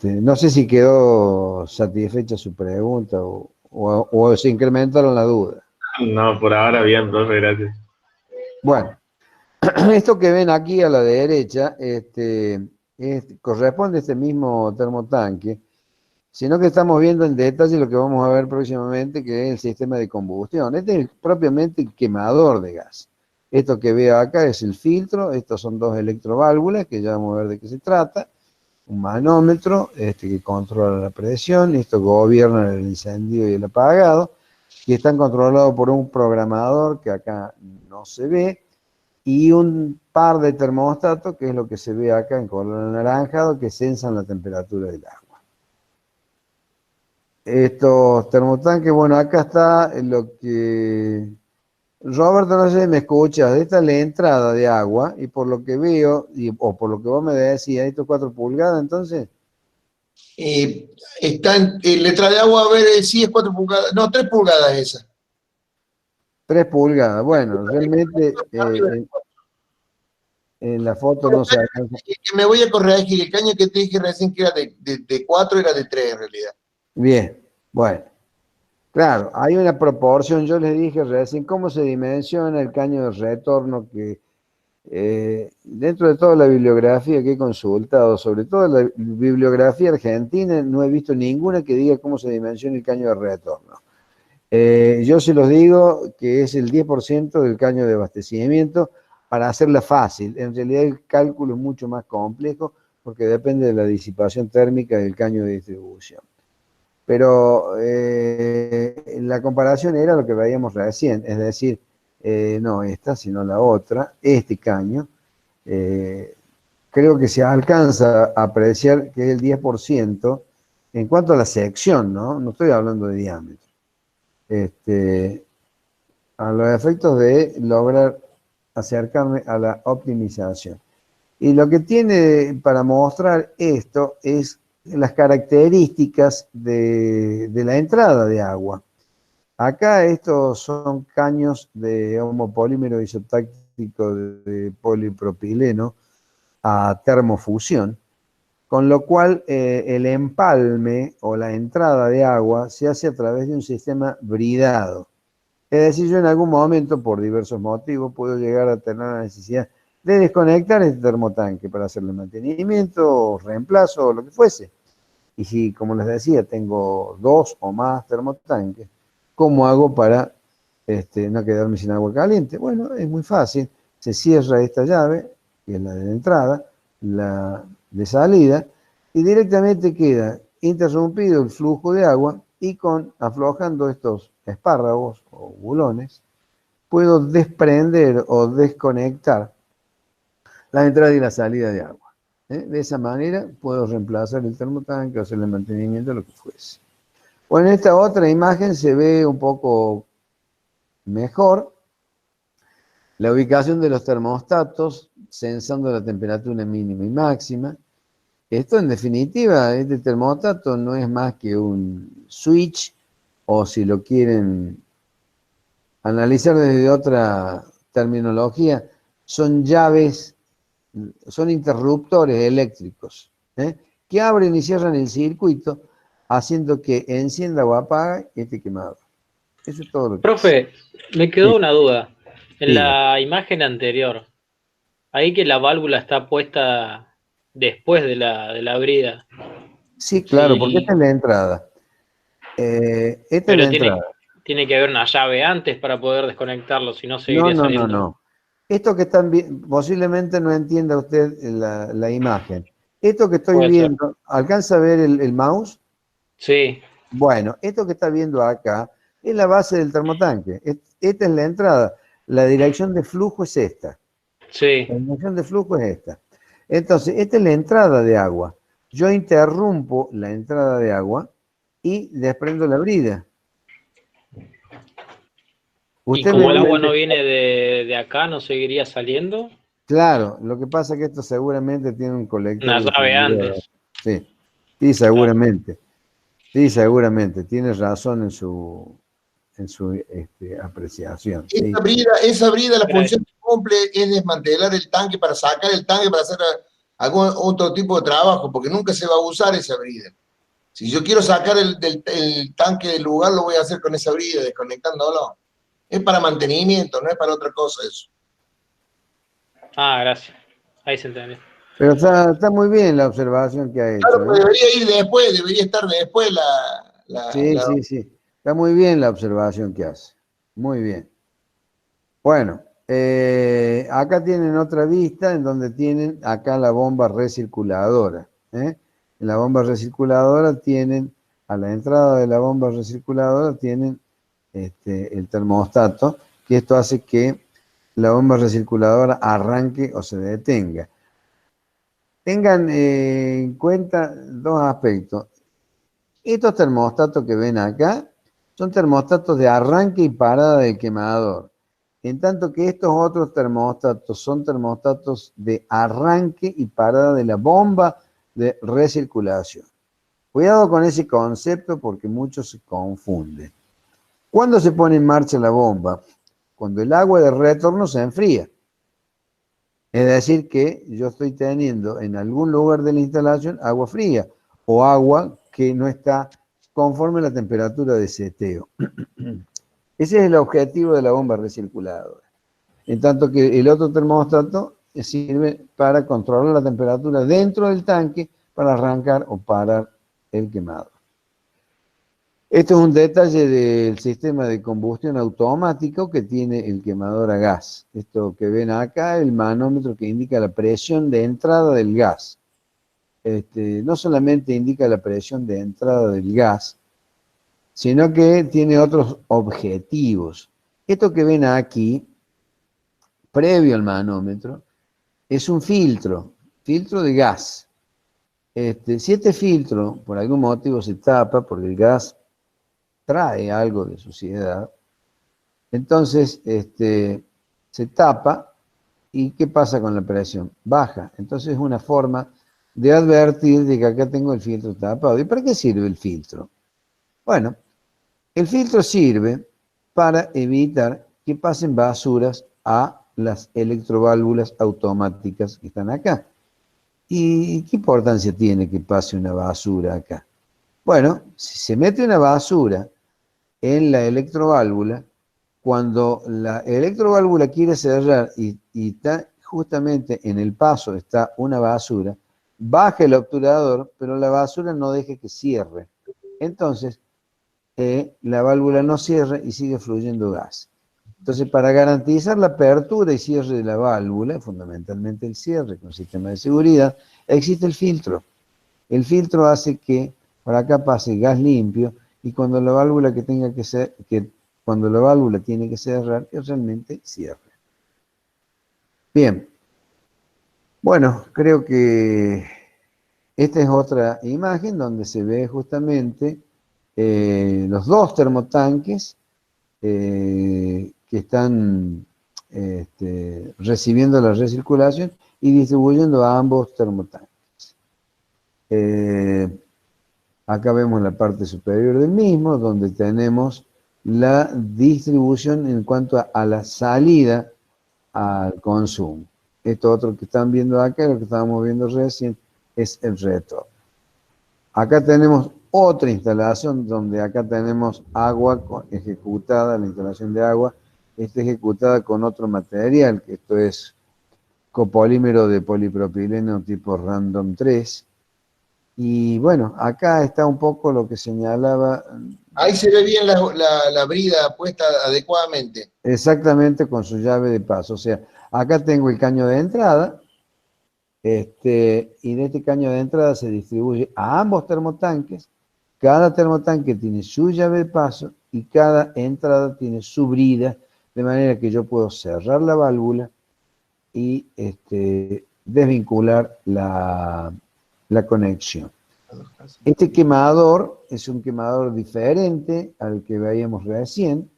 A: No sé si quedó satisfecha su pregunta o se incrementaron la duda.
D: No, por ahora bien, profe, gracias.
A: Bueno, esto que ven aquí a la derecha corresponde a este mismo termotanque, sino que estamos viendo en detalle lo que vamos a ver próximamente, que es el sistema de combustión. Este es propiamente el quemador de gas. Esto que veo acá es el filtro, estos son dos electroválvulas, que ya vamos a ver de qué se trata, un manómetro que controla la presión, esto gobierna el encendido y el apagado, y están controlados por un programador que acá no se ve, y un par de termostatos, que es lo que se ve acá en color anaranjado, que sensan la temperatura del agua. Estos termotanques, bueno, acá está lo que... Roberto, no sé si me escuchas, esta es la entrada de agua, y por lo que veo, o por lo que vos me decías, estos 4 pulgadas, entonces...
B: Está en letra de agua, a ver, sí es 4 pulgadas, no, 3 pulgadas esa.
A: 3 pulgadas, bueno, realmente en la foto no se alcanza.
B: Me voy a corregir, el caño que te dije recién que era de 4 era de 3 en realidad.
A: Bien, bueno. Claro, hay una proporción, yo les dije recién, cómo se dimensiona el caño de retorno que dentro de toda la bibliografía que he consultado, sobre todo la bibliografía argentina, no he visto ninguna que diga cómo se dimensiona el caño de retorno. Yo se los digo que es el 10% del caño de abastecimiento para hacerla fácil. En realidad el cálculo es mucho más complejo porque depende de la disipación térmica del caño de distribución. Pero la comparación era lo que veíamos recién, es decir, no esta, sino la otra, este caño, creo que se alcanza a apreciar que es el 10% en cuanto a la sección, ¿no? No estoy hablando de diámetro. A los efectos de lograr acercarme a la optimización. Y lo que tiene para mostrar esto es las características de la entrada de agua. Acá estos son caños de homopolímero isotáctico de polipropileno a termofusión, con lo cual el empalme o la entrada de agua se hace a través de un sistema bridado. Es decir, yo en algún momento, por diversos motivos, puedo llegar a tener la necesidad de desconectar este termotanque para hacerle mantenimiento, reemplazo o lo que fuese. Y si, como les decía, tengo 2 o más termotanques, ¿cómo hago para no quedarme sin agua caliente? Bueno, es muy fácil. Se cierra esta llave, que es la de entrada, la de salida, y directamente queda interrumpido el flujo de agua y aflojando estos espárragos o bulones, puedo desprender o desconectar la entrada y la salida de agua. De esa manera puedo reemplazar el termotanque o hacerle mantenimiento, lo que fuese. Bueno, en esta otra imagen se ve un poco mejor la ubicación de los termostatos, sensando la temperatura mínima y máxima. Esto, en definitiva, este termostato no es más que un switch, o si lo quieren analizar desde otra terminología, son llaves, son interruptores eléctricos, que abren y cierran el circuito, haciendo que encienda o apague este quemador. Eso es todo lo que
E: Profe, me quedó
A: Sí.
E: una duda. En
A: Diga.
E: la imagen anterior, ahí que la válvula está puesta después de la brida.
A: Sí, claro,
E: Sí,
A: porque esta es la entrada. Esta es
E: pero
A: la entrada.
E: tiene que haber una llave antes para poder desconectarlo, si no
A: No,
E: seguiría
A: no, no,
E: saliendo.
A: no. Esto que están viendo, posiblemente no entienda usted la imagen. Esto que estoy
E: Puede ser.
A: viendo, ¿alcanza a ver el mouse?
E: Sí,
A: Bueno, esto que está viendo acá es la base del termotanque. Esta es la entrada. La dirección de flujo es esta.
E: sí.
A: La dirección de flujo es esta. Entonces, esta es la entrada de agua. Yo interrumpo la entrada de agua y desprendo la brida.
E: Y
A: Usted
E: como
A: me
E: el agua no
A: dice,
E: viene de acá, ¿no seguiría saliendo?
A: claro, lo que pasa es que esto seguramente tiene un colector
E: Una
A: de
E: llave
A: utilidad.
E: antes.
A: Sí, sí, seguramente. Sí, seguramente, tienes razón en su apreciación. Sí.
B: Esa brida, la
E: Gracias.
B: función que cumple es desmantelar el tanque para sacar el tanque para hacer algún otro tipo de trabajo, porque nunca se va a usar esa brida. Si yo quiero sacar el tanque del lugar, lo voy a hacer con esa brida, desconectándolo. Es para mantenimiento, no es para otra cosa eso.
E: Ah, gracias. Ahí se entendió.
A: Pero está muy bien la observación que ha
B: Claro,
A: hecho,
B: pues
A: ¿eh?
B: debería ir después, debería estar después
A: Sí, sí, sí. Está muy bien la observación que hace. Muy bien. Bueno, acá tienen otra vista en donde tienen acá la bomba recirculadora. ¿Eh? En la bomba recirculadora tienen, a la entrada de la bomba recirculadora tienen el termostato, que esto hace que la bomba recirculadora arranque o se detenga. Tengan en cuenta dos aspectos. Estos termostatos que ven acá son termostatos de arranque y parada del quemador. En tanto que estos otros termostatos son termostatos de arranque y parada de la bomba de recirculación. Cuidado con ese concepto porque muchos se confunden. ¿Cuándo se pone en marcha la bomba? Cuando el agua de retorno se enfría. Es decir, que yo estoy teniendo en algún lugar de la instalación agua fría o agua que no está conforme a la temperatura de seteo. Ese es el objetivo de la bomba recirculadora. En tanto que el otro termostato sirve para controlar la temperatura dentro del tanque para arrancar o parar el quemado. Esto es un detalle del sistema de combustión automático que tiene el quemador a gas. Esto que ven acá, el manómetro que indica la presión de entrada del gas. No solamente indica la presión de entrada del gas, sino que tiene otros objetivos. Esto que ven aquí, previo al manómetro, es un filtro de gas. Si este filtro por algún motivo se tapa, porque el gas trae algo de suciedad, entonces se tapa y ¿qué pasa con la presión? Baja. Entonces es una forma de advertir de que acá tengo el filtro tapado. ¿Y para qué sirve el filtro? Bueno, el filtro sirve para evitar que pasen basuras a las electroválvulas automáticas que están acá. ¿Y qué importancia tiene que pase una basura acá? Bueno, si se mete una basura en la electroválvula, cuando la electroválvula quiere cerrar y está justamente en el paso está una basura, baja el obturador, pero la basura no deja que cierre. Entonces, la válvula no cierra y sigue fluyendo gas. Entonces, para garantizar la apertura y cierre de la válvula, fundamentalmente el cierre con sistema de seguridad, existe el filtro. El filtro hace que por acá pase gas limpio y cuando la válvula cuando la válvula tiene que cerrar, que realmente cierre. Bien. Bueno, creo que esta es otra imagen donde se ve justamente los dos termotanques que están recibiendo la recirculación y distribuyendo a ambos termotanques. Acá vemos la parte superior del mismo, donde tenemos la distribución en cuanto a la salida al consumo. Esto otro que están viendo acá, lo que estábamos viendo recién, es el retorno. Acá tenemos otra instalación donde acá tenemos agua ejecutada, la instalación de agua está ejecutada con otro material, que esto es copolímero de polipropileno tipo Random 3. Y bueno, acá está un poco lo que señalaba.
B: Ahí se ve bien la brida puesta adecuadamente.
A: Exactamente con su llave de paso. O sea, acá tengo el caño de entrada, y de este caño de entrada se distribuye a ambos termotanques. Cada termotanque tiene su llave de paso y cada entrada tiene su brida, de manera que yo puedo cerrar la válvula y desvincular la conexión. Este quemador es un quemador diferente al que veíamos recién.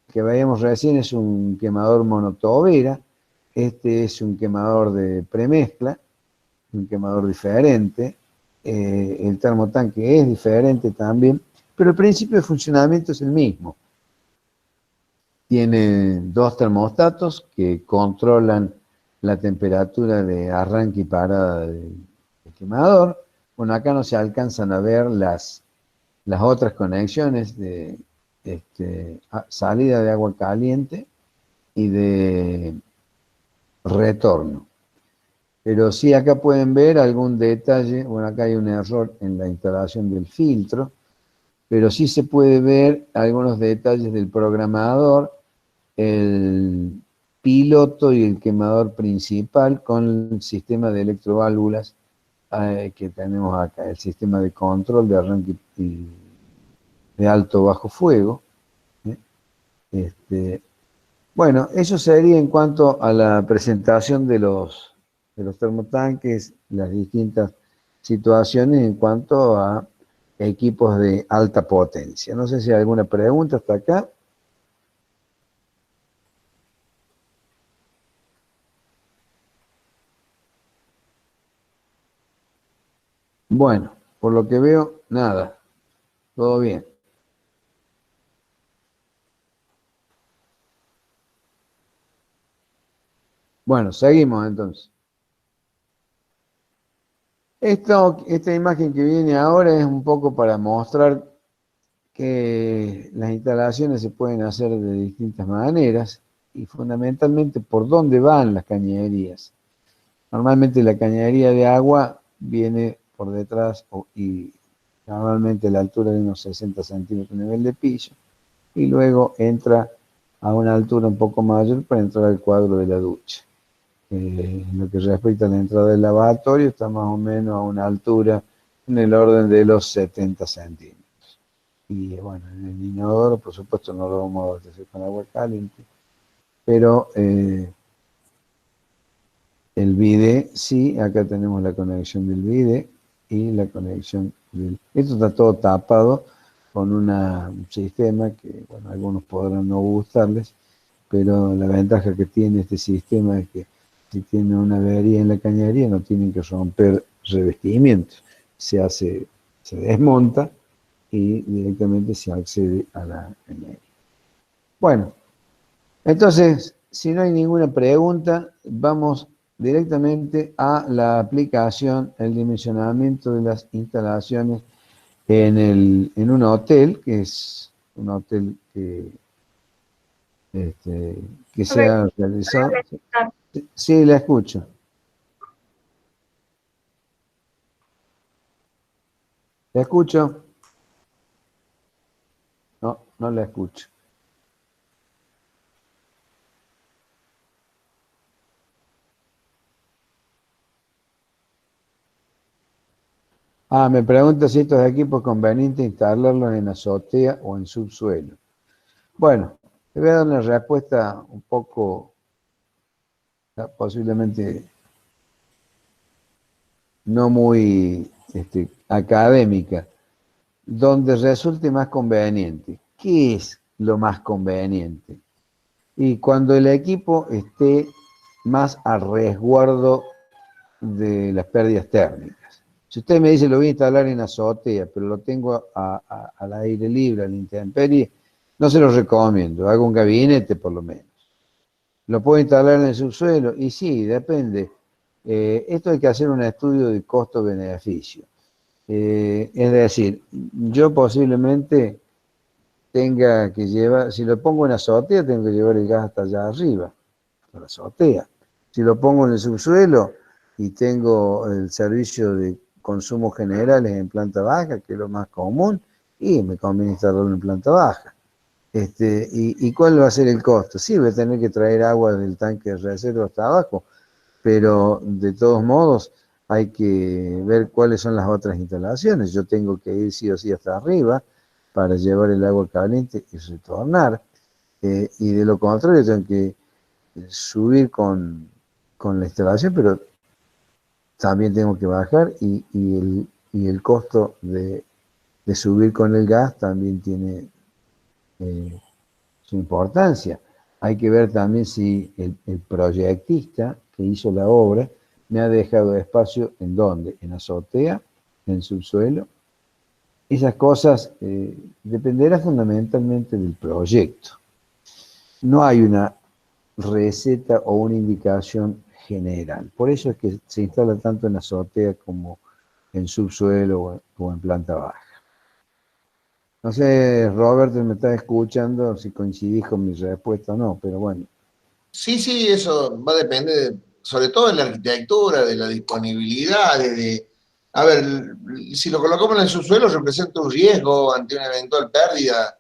A: El que veíamos recién es un quemador monotobera. Este es un quemador de premezcla, un quemador diferente. el termotanque es diferente también, pero el principio de funcionamiento es el mismo. Tiene dos termostatos que controlan la temperatura de arranque y parada del quemador. Bueno, acá no se alcanzan a ver las otras conexiones de salida de agua caliente y de retorno. Pero sí acá pueden ver algún detalle. Bueno, acá hay un error en la instalación del filtro, pero sí se puede ver algunos detalles del programador, el piloto y el quemador principal con el sistema de electroválvulas que tenemos acá, el sistema de control de arranque y de alto bajo fuego. Bueno, eso sería en cuanto a la presentación de los termotanques, las distintas situaciones en cuanto a equipos de alta potencia. No sé si hay alguna pregunta hasta acá. Bueno, por lo que veo, nada. Todo bien. Bueno, seguimos entonces. Esta imagen que viene ahora es un poco para mostrar que las instalaciones se pueden hacer de distintas maneras y fundamentalmente por dónde van las cañerías. Normalmente la cañería de agua viene por detrás y normalmente a la altura de unos 60 centímetros de nivel de piso y luego entra a una altura un poco mayor para entrar al cuadro de la ducha. En lo que respecta a la entrada del lavatorio está más o menos a una altura en el orden de los 70 centímetros. Y bueno, en el inodoro, por supuesto, no lo vamos a abastecer con agua caliente, pero el bidet, sí, acá tenemos la conexión del bidet y la conexión del... Esto está todo tapado con un sistema que, bueno, algunos podrán no gustarles, pero la ventaja que tiene este sistema es que si tiene una avería en la cañería no tienen que romper revestimientos, se desmonta y directamente se accede a la cañería. Bueno, entonces, si no hay ninguna pregunta, vamos directamente a la aplicación, el dimensionamiento de las instalaciones en un hotel, que es un hotel que se ha realizado. Sí, la escucho. ¿La escucho? No, no la escucho. Me pregunta si estos equipos es conveniente instalarlos en azotea o en subsuelo. Bueno, te voy a dar una respuesta un poco, posiblemente no muy académica, donde resulte más conveniente. ¿Qué es lo más conveniente? Y cuando el equipo esté más a resguardo de las pérdidas térmicas. Si usted me dice lo voy a instalar en azotea, pero lo tengo al aire libre, a la intemperie, no se lo recomiendo. Hago un gabinete por lo menos. ¿Lo puedo instalar en el subsuelo? Y sí, depende. Esto hay que hacer un estudio de costo-beneficio. Es decir, yo posiblemente tenga que llevar, si lo pongo en azotea, tengo que llevar el gas hasta allá arriba, a la azotea. Si lo pongo en el subsuelo y tengo el servicio de consumos generales en planta baja, que es lo más común, y me conviene instalarlo en planta baja. ¿Y cuál va a ser el costo? Sí, voy a tener que traer agua del tanque de reserva hasta abajo, pero de todos modos hay que ver cuáles son las otras instalaciones. Yo tengo que ir sí o sí hasta arriba para llevar el agua caliente y retornar, y de lo contrario tengo que subir con la instalación, pero también tengo que bajar y el costo de subir con el gas también tiene su importancia. Hay que ver también si el proyectista que hizo la obra me ha dejado espacio en dónde, en azotea en subsuelo. Esas cosas dependerán fundamentalmente del proyecto. No hay una receta o una indicación general. Por eso es que se instala tanto en azotea como en subsuelo o en planta baja. No sé, Robert, me estás escuchando, si coincidís con mi respuesta o no, pero bueno.
B: Sí, sí, eso va a depender, sobre todo de la arquitectura, de la disponibilidad, a ver, si lo colocamos en el subsuelo representa un riesgo ante una eventual pérdida,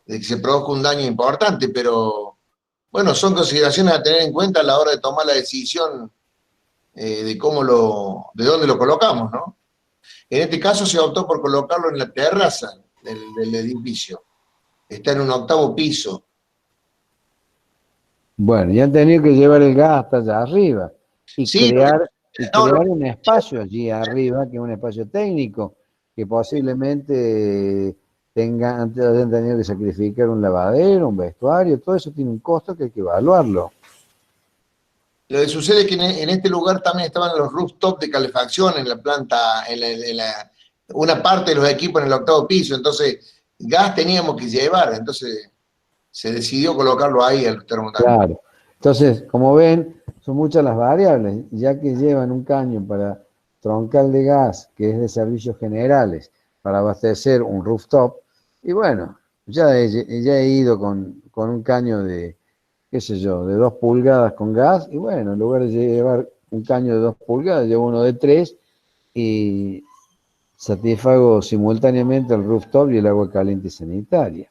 B: de que se produzca un daño importante, pero bueno, son consideraciones a tener en cuenta a la hora de tomar la decisión de dónde lo colocamos, ¿no? En este caso se optó por colocarlo en la terraza del edificio. Está en un 8º piso.
A: Bueno, ya han tenido que llevar el gas hasta allá arriba y
B: Sí,
A: crear
B: no,
A: un espacio allí arriba, que es un espacio técnico, que posiblemente hayan tenido que sacrificar un lavadero, un vestuario, todo eso tiene un costo que hay que evaluarlo.
B: lo que sucede es que en este lugar también estaban los rooftops de calefacción en la planta, una parte de los equipos en el 8º piso, entonces gas teníamos que llevar, entonces se decidió colocarlo ahí al termotanque.
A: Claro. Entonces, como ven, son muchas las variables, ya que llevan un caño para troncal de gas, que es de servicios generales, para abastecer un rooftop, y bueno, ya he ido con un caño de, qué sé yo, de 2 pulgadas con gas, y bueno, en lugar de llevar un caño de 2 pulgadas, llevo uno de 3, y satisfago simultáneamente el rooftop y el agua caliente sanitaria.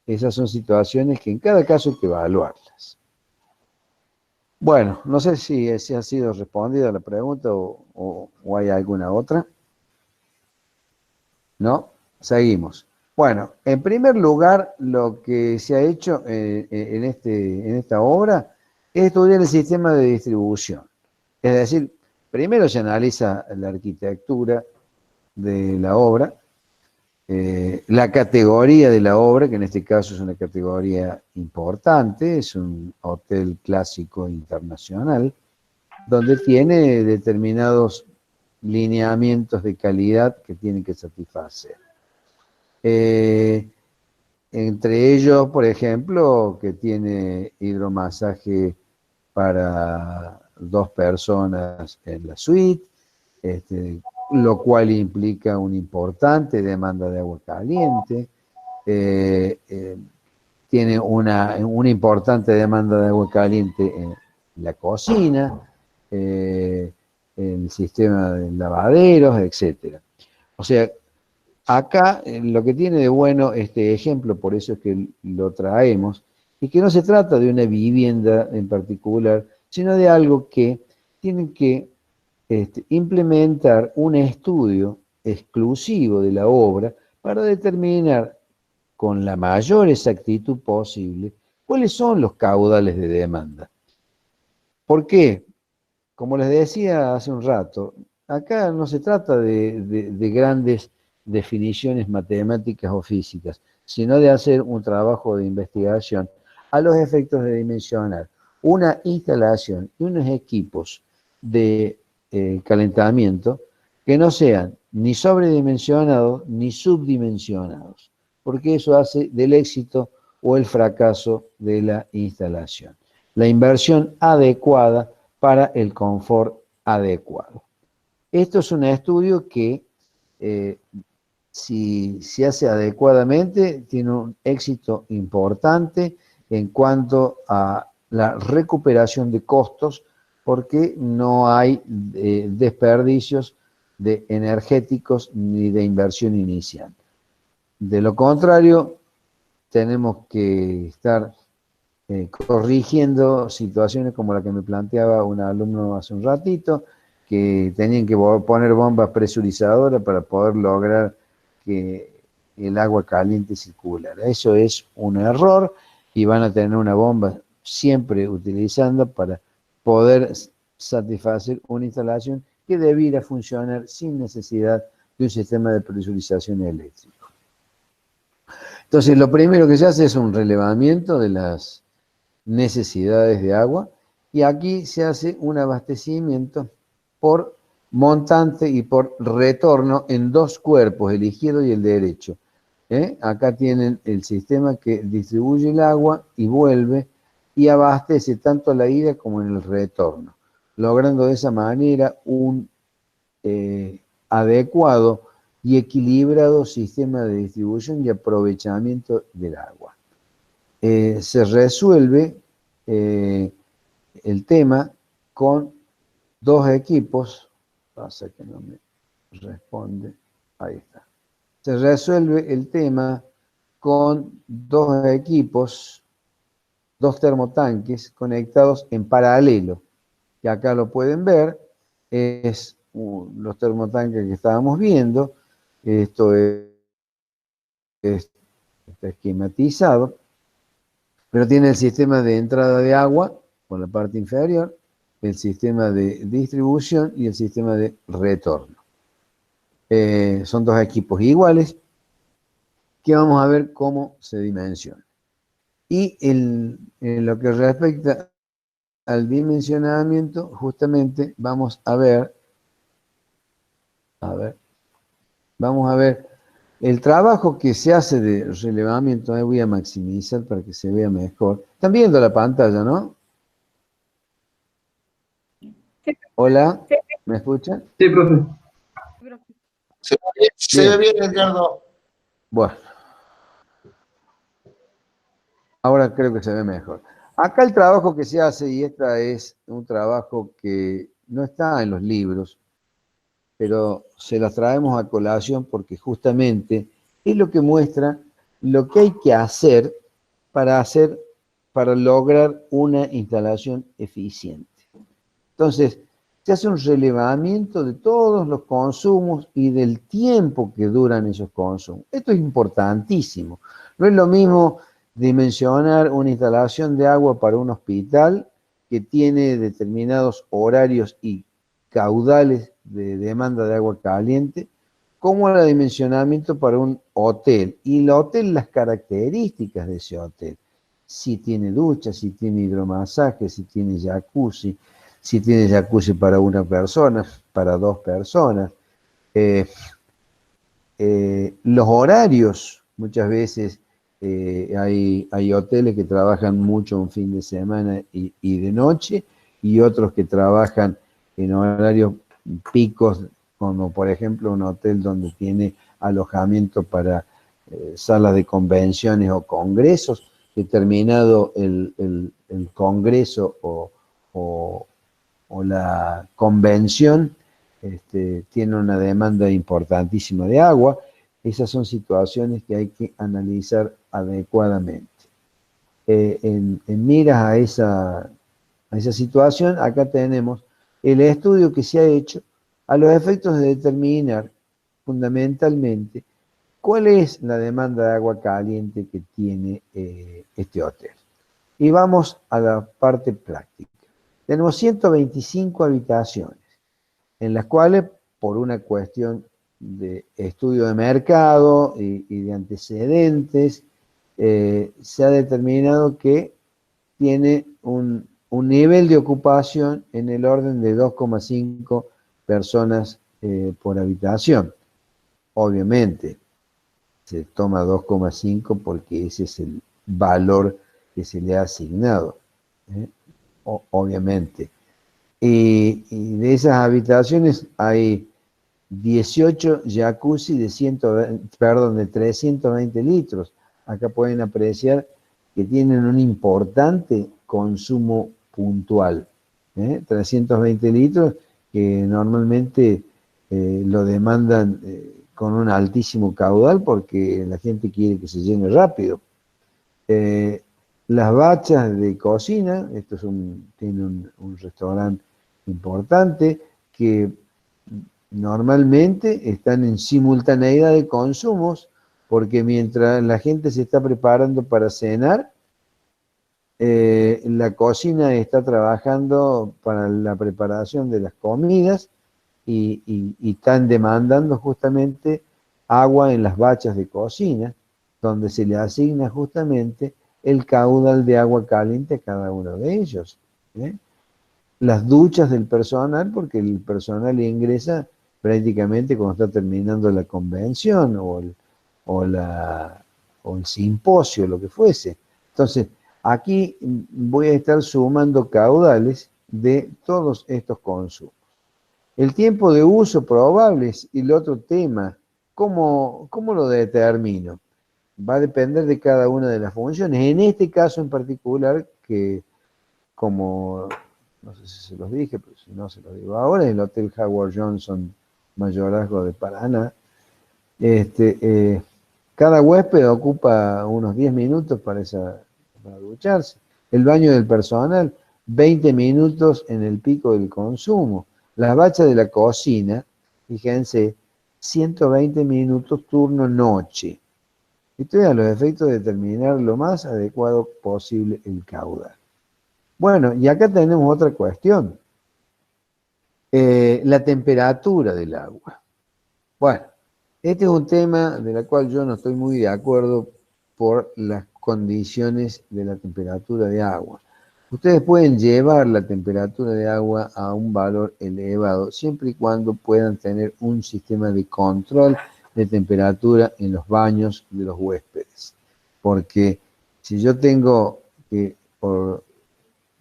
A: Esas son situaciones que en cada caso hay que evaluarlas. Bueno, no sé si ha sido respondida la pregunta o hay alguna otra. ¿No? Seguimos. Bueno, en primer lugar, lo que se ha hecho en esta obra es estudiar el sistema de distribución. Es decir, primero se analiza la arquitectura de la obra, la categoría de la obra, que en este caso es una categoría importante, es un hotel clásico internacional, donde tiene determinados lineamientos de calidad que tiene que satisfacer. Entre ellos, por ejemplo, que tiene hidromasaje para 2 personas en la suite, lo cual implica una importante demanda de agua caliente, tiene una importante demanda de agua caliente en la cocina, el sistema de lavaderos, etcétera. O sea, acá lo que tiene de bueno este ejemplo, por eso es que lo traemos, es que no se trata de una vivienda en particular, sino de algo que tienen que implementar un estudio exclusivo de la obra para determinar con la mayor exactitud posible cuáles son los caudales de demanda. ¿Por qué? Como les decía hace un rato, acá no se trata de grandes definiciones matemáticas o físicas, sino de hacer un trabajo de investigación a los efectos de dimensionar una instalación y unos equipos de calentamiento que no sean ni sobredimensionados ni subdimensionados, porque eso hace del éxito o el fracaso de la instalación. La inversión adecuada para el confort adecuado. Esto es un estudio que, si se hace adecuadamente, tiene un éxito importante en cuanto a la recuperación de costos, porque no hay desperdicios de energéticos ni de inversión inicial. De lo contrario, tenemos que estar corrigiendo situaciones como la que me planteaba un alumno hace un ratito, que tenían que poner bombas presurizadoras para poder lograr que el agua caliente circulara. Eso es un error y van a tener una bomba siempre utilizando para poder satisfacer una instalación que debiera funcionar sin necesidad de un sistema de presurización eléctrico. Entonces, lo primero que se hace es un relevamiento de las necesidades de agua y aquí se hace un abastecimiento por montante y por retorno en dos cuerpos, el izquierdo y el derecho. Acá tienen el sistema que distribuye el agua y vuelve y abastece tanto a la ida como en el retorno, logrando de esa manera un adecuado y equilibrado sistema de distribución y aprovechamiento del agua. Se resuelve el tema con dos equipos, pasa que no me responde, ahí está. Se resuelve el tema con dos equipos, dos termotanques conectados en paralelo, que acá lo pueden ver, es los termotanques que estábamos viendo, esto está esquematizado, pero tiene el sistema de entrada de agua por la parte inferior, el sistema de distribución y el sistema de retorno. Son dos equipos iguales que vamos a ver cómo se dimensionan. Y en lo que respecta al dimensionamiento, justamente vamos a ver el trabajo que se hace de relevamiento. Ahí voy a maximizar para que se vea mejor. Están viendo la pantalla, ¿no? Hola, ¿me escuchan?
F: Sí, profe.
B: Se ve bien, Edgardo.
A: Bueno, ahora creo que se ve mejor. Acá el trabajo que se hace, y este es un trabajo que no está en los libros, pero se las traemos a colación porque justamente es lo que muestra lo que hay que hacer para lograr una instalación eficiente. Entonces, se hace un relevamiento de todos los consumos y del tiempo que duran esos consumos. Esto es importantísimo. No es lo mismo dimensionar una instalación de agua para un hospital que tiene determinados horarios y caudales de demanda de agua caliente, como el dimensionamiento para un hotel. Y el hotel, las características de ese hotel. Si tiene ducha, si tiene hidromasaje, si tiene jacuzzi, si tiene jacuzzi para una persona, para dos personas. Los horarios, muchas veces hay hoteles que trabajan mucho un fin de semana y de noche, y otros que trabajan en horarios picos, como por ejemplo un hotel donde tiene alojamiento para salas de convenciones o congresos. Determinado el congreso o la convención tiene una demanda importantísima de agua. Esas son situaciones que hay que analizar adecuadamente. En miras a esa situación, acá tenemos el estudio que se ha hecho a los efectos de determinar fundamentalmente cuál es la demanda de agua caliente que tiene este hotel. Y vamos a la parte práctica. Tenemos 125 habitaciones, en las cuales, por una cuestión de estudio de mercado y de antecedentes, se ha determinado que tiene un nivel de ocupación en el orden de 2,5 personas por habitación. Obviamente, se toma 2,5 porque ese es el valor que se le ha asignado, obviamente. Y de esas habitaciones hay 18 jacuzzi de 320 litros. Acá pueden apreciar que tienen un importante consumo puntual. 320 litros que normalmente lo demandan con un altísimo caudal porque la gente quiere que se llene rápido. Las bachas de cocina, esto tiene un restaurante importante que normalmente están en simultaneidad de consumos, porque mientras la gente se está preparando para cenar, la cocina está trabajando para la preparación de las comidas y están demandando justamente agua en las bachas de cocina, donde se le asigna justamente el caudal de agua caliente a cada uno de ellos. las duchas del personal, porque el personal ingresa prácticamente cuando está terminando la convención o, la, o el simposio, lo que fuese. Entonces, aquí voy a estar sumando caudales de todos estos consumos. El tiempo de uso probable es el otro tema. ¿Cómo lo determino? Va a depender de cada una de las funciones. En este caso en particular, que como, no sé si se los dije, pero si no se los digo ahora, el Hotel Howard Johnson Mayorazgo de Paraná, cada huésped ocupa unos 10 minutos para ducharse. El baño del personal, 20 minutos en el pico del consumo. Las bachas de la cocina, fíjense, 120 minutos turno noche. Esto es a los efectos de determinar lo más adecuado posible el caudal. Bueno, y acá tenemos otra cuestión. La temperatura del agua. Bueno, este es un tema de la cual yo no estoy muy de acuerdo por las condiciones de la temperatura de agua. Ustedes pueden llevar la temperatura de agua a un valor elevado siempre y cuando puedan tener un sistema de control de temperatura en los baños de los huéspedes. Porque si yo tengo que por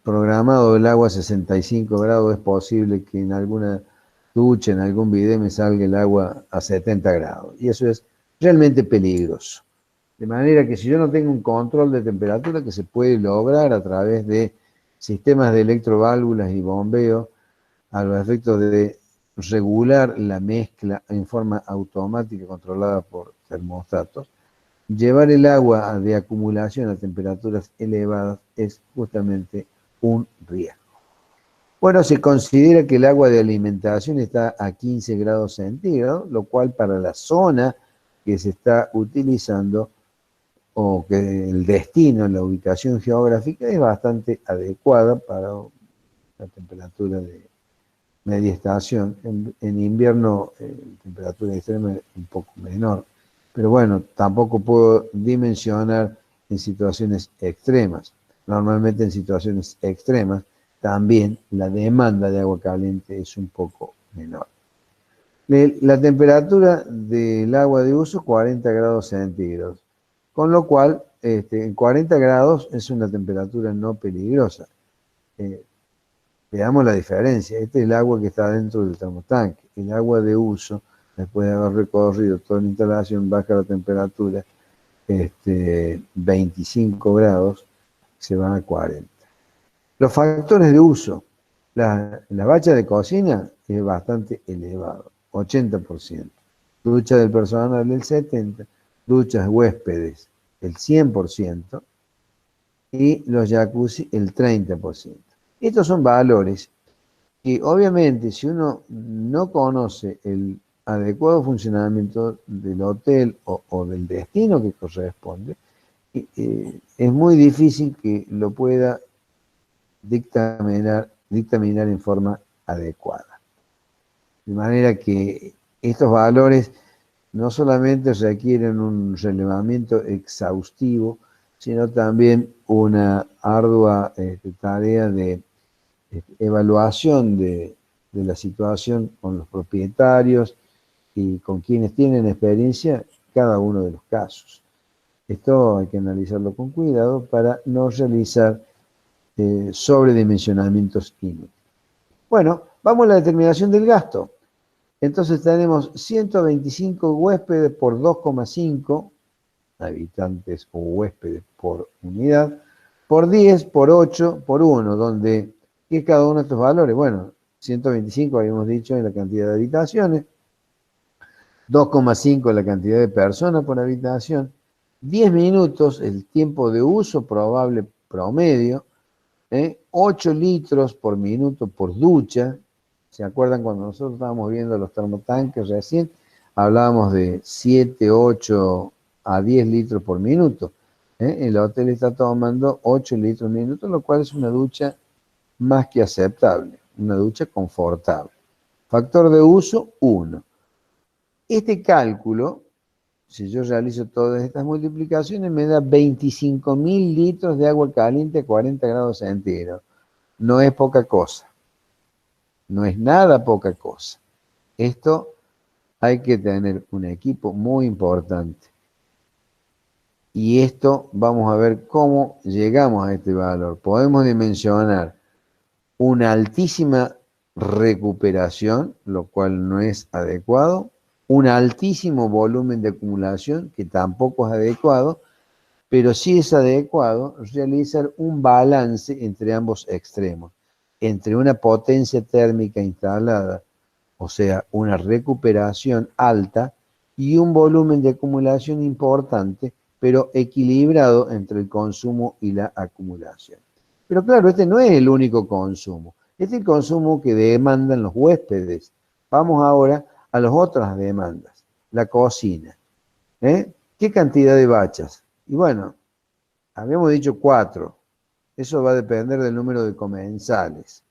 A: programado el agua a 65 grados, es posible que en alguna ducha, en algún video me salga el agua a 70 grados. Y eso es realmente peligroso. De manera que si yo no tengo un control de temperatura que se puede lograr a través de sistemas de electroválvulas y bombeo, a los efectos de regular la mezcla en forma automática controlada por termostatos, llevar el agua de acumulación a temperaturas elevadas es justamente un riesgo. Bueno, se considera que el agua de alimentación está a 15 grados centígrados, lo cual para la zona que se está utilizando o que el destino, la ubicación geográfica es bastante adecuada para la temperatura de media estación. En invierno, temperatura extrema es un poco menor, pero bueno, tampoco puedo dimensionar en situaciones extremas. Normalmente en situaciones extremas también la demanda de agua caliente es un poco menor. La temperatura del agua de uso, 40 grados centígrados, con lo cual en 40 grados es una temperatura no peligrosa. Veamos la diferencia. Este es el agua que está dentro del termotanque. El agua de uso, después de haber recorrido toda la instalación, baja la temperatura 25 grados, se va a 40. Los factores de uso. La bacha de cocina es bastante elevado, 80%. Ducha del personal del 70%, duchas huéspedes el 100% y los jacuzzi el 30%. Estos son valores que obviamente si uno no conoce el adecuado funcionamiento del hotel o del destino que corresponde, es muy difícil que lo pueda dictaminar en forma adecuada. De manera que estos valores no solamente requieren un relevamiento exhaustivo, sino también una ardua tarea de evaluación de la situación con los propietarios y con quienes tienen experiencia en cada uno de los casos. Esto hay que analizarlo con cuidado para no realizar sobredimensionamientos inútiles. Bueno, vamos a la determinación del gasto. Entonces tenemos 125 huéspedes por 2,5 habitantes o huéspedes por unidad, por 10, por 8, por 1, donde, ¿qué es cada uno de estos valores? Bueno, 125 habíamos dicho en la cantidad de habitaciones, 2,5 la cantidad de personas por habitación, 10 minutos el tiempo de uso probable promedio, 8 litros por minuto por ducha. ¿Se acuerdan cuando nosotros estábamos viendo los termotanques recién? Hablábamos de 7, 8 a 10 litros por minuto. El hotel está tomando 8 litros por minuto, lo cual es una ducha más que aceptable, una ducha confortable. Factor de uso, 1. Este cálculo, si yo realizo todas estas multiplicaciones, me da 25.000 litros de agua caliente a 40 grados centígrados. No es poca cosa. No es nada poca cosa. Esto hay que tener un equipo muy importante. Y esto vamos a ver cómo llegamos a este valor. Podemos dimensionar una altísima recuperación, lo cual no es adecuado, un altísimo volumen de acumulación, que tampoco es adecuado, pero sí es adecuado realizar un balance entre ambos extremos, entre una potencia térmica instalada, o sea, una recuperación alta, y un volumen de acumulación importante, pero equilibrado entre el consumo y la acumulación. Pero claro, este no es el único consumo, este es el consumo que demandan los huéspedes. Vamos ahora a las otras demandas, la cocina. ¿Qué cantidad de bachas? Y bueno, habíamos dicho 4, eso va a depender del número de comensales.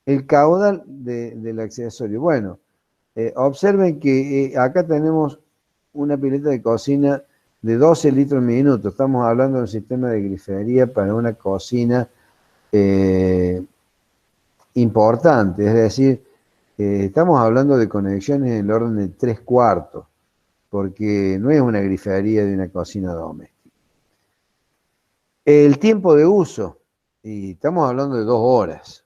A: El caudal del accesorio, bueno, observen que acá tenemos una pileta de cocina de 12 litros minuto. Estamos hablando de un sistema de grifería para una cocina importante. Es decir, estamos hablando de conexiones en el orden de 3/4, porque no es una grifería de una cocina doméstica. El tiempo de uso, y estamos hablando de 2 horas.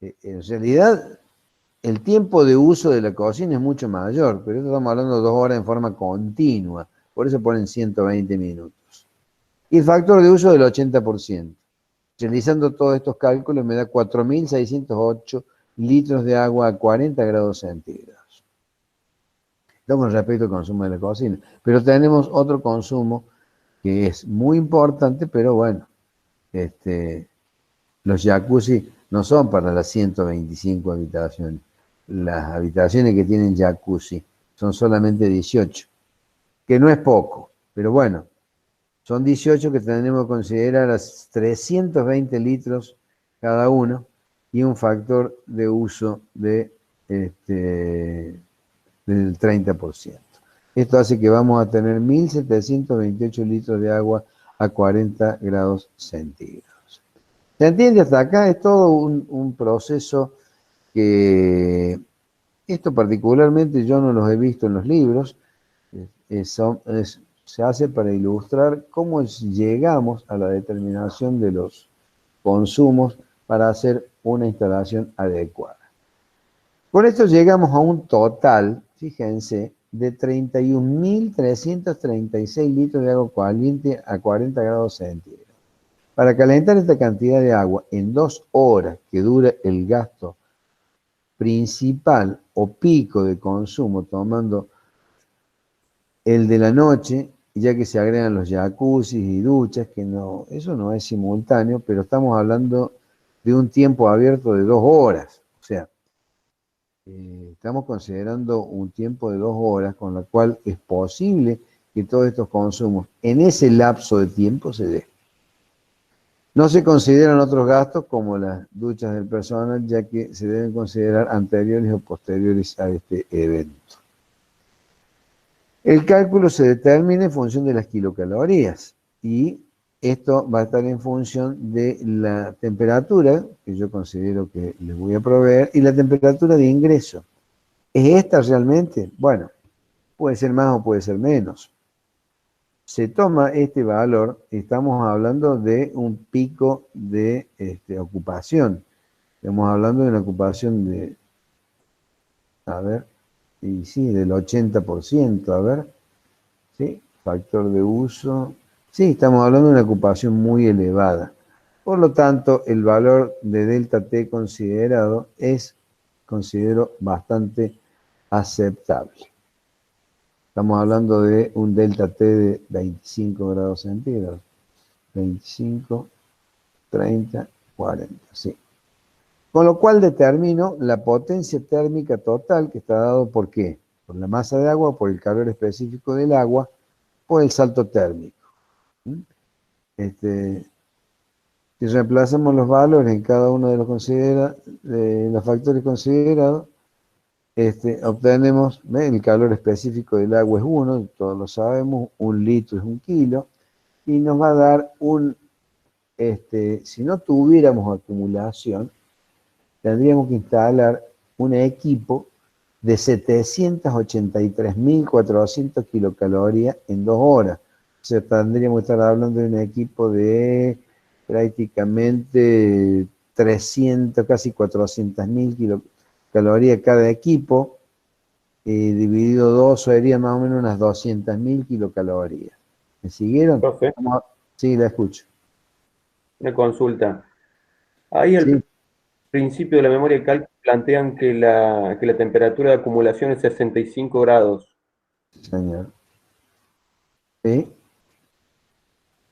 A: En realidad, el tiempo de uso de la cocina es mucho mayor, pero estamos hablando de 2 horas en forma continua, por eso ponen 120 minutos. Y el factor de uso del 80%. Realizando todos estos cálculos me da 4.608 litros de agua a 40 grados centígrados. Esto con respecto al consumo de la cocina. Pero tenemos otro consumo que es muy importante, pero bueno, los jacuzzi no son para las 125 habitaciones. Las habitaciones que tienen jacuzzi son solamente 18, que no es poco, pero bueno, son 18 que tenemos que considerar a 320 litros cada uno y un factor de uso del 30%. Esto hace que vamos a tener 1.728 litros de agua a 40 grados centígrados. ¿Se entiende hasta acá? Es todo un proceso que esto particularmente yo no los he visto en los libros, se hace para ilustrar cómo llegamos a la determinación de los consumos para hacer una instalación adecuada. Con esto llegamos a un total, fíjense, de 31.336 litros de agua caliente a 40 grados centígrados. Para calentar esta cantidad de agua en 2 horas que dura el gasto principal o pico de consumo, tomando el de la noche, ya que se agregan los jacuzzis y duchas, que no, eso no es simultáneo, pero estamos hablando de un tiempo abierto de 2 horas. O sea, estamos considerando un tiempo de 2 horas, con lo cual es posible que todos estos consumos en ese lapso de tiempo se den. No se consideran otros gastos como las duchas del personal, ya que se deben considerar anteriores o posteriores a este evento. El cálculo se determina en función de las kilocalorías y esto va a estar en función de la temperatura, que yo considero que les voy a proveer, y la temperatura de ingreso. ¿Es esta realmente? Bueno, puede ser más o puede ser menos. Se toma este valor, estamos hablando de un pico de ocupación. Estamos hablando de una ocupación de, a ver, y sí, del 80%, a ver, ¿sí? Factor de uso, sí, estamos hablando de una ocupación muy elevada. Por lo tanto, el valor de delta T considerado es, considero, bastante aceptable. Estamos hablando de un delta T de 25 grados centígrados. 25, 30, 40, sí. Con lo cual determino la potencia térmica total que está dado por qué, por la masa de agua, por el calor específico del agua, por el salto térmico. Si reemplazamos los valores en cada uno de los factores considerados, obtenemos, el calor específico del agua es 1, todos lo sabemos, 1 litro es 1 kilo, y nos va a dar si no tuviéramos acumulación, tendríamos que instalar un equipo de 783.400 kilocalorías en 2 horas. O sea, tendríamos que estar hablando de un equipo de prácticamente 300, casi 400.000 kilocalorías cada equipo, dividido 2 sería más o menos unas 200.000 kilocalorías. ¿Me siguieron?
F: Profe,
A: Sí, la escucho.
F: una consulta. Ahí al
A: Sí,
F: principio de la memoria de cálculo plantean que la temperatura de acumulación es 65 grados.
A: señor. Sí,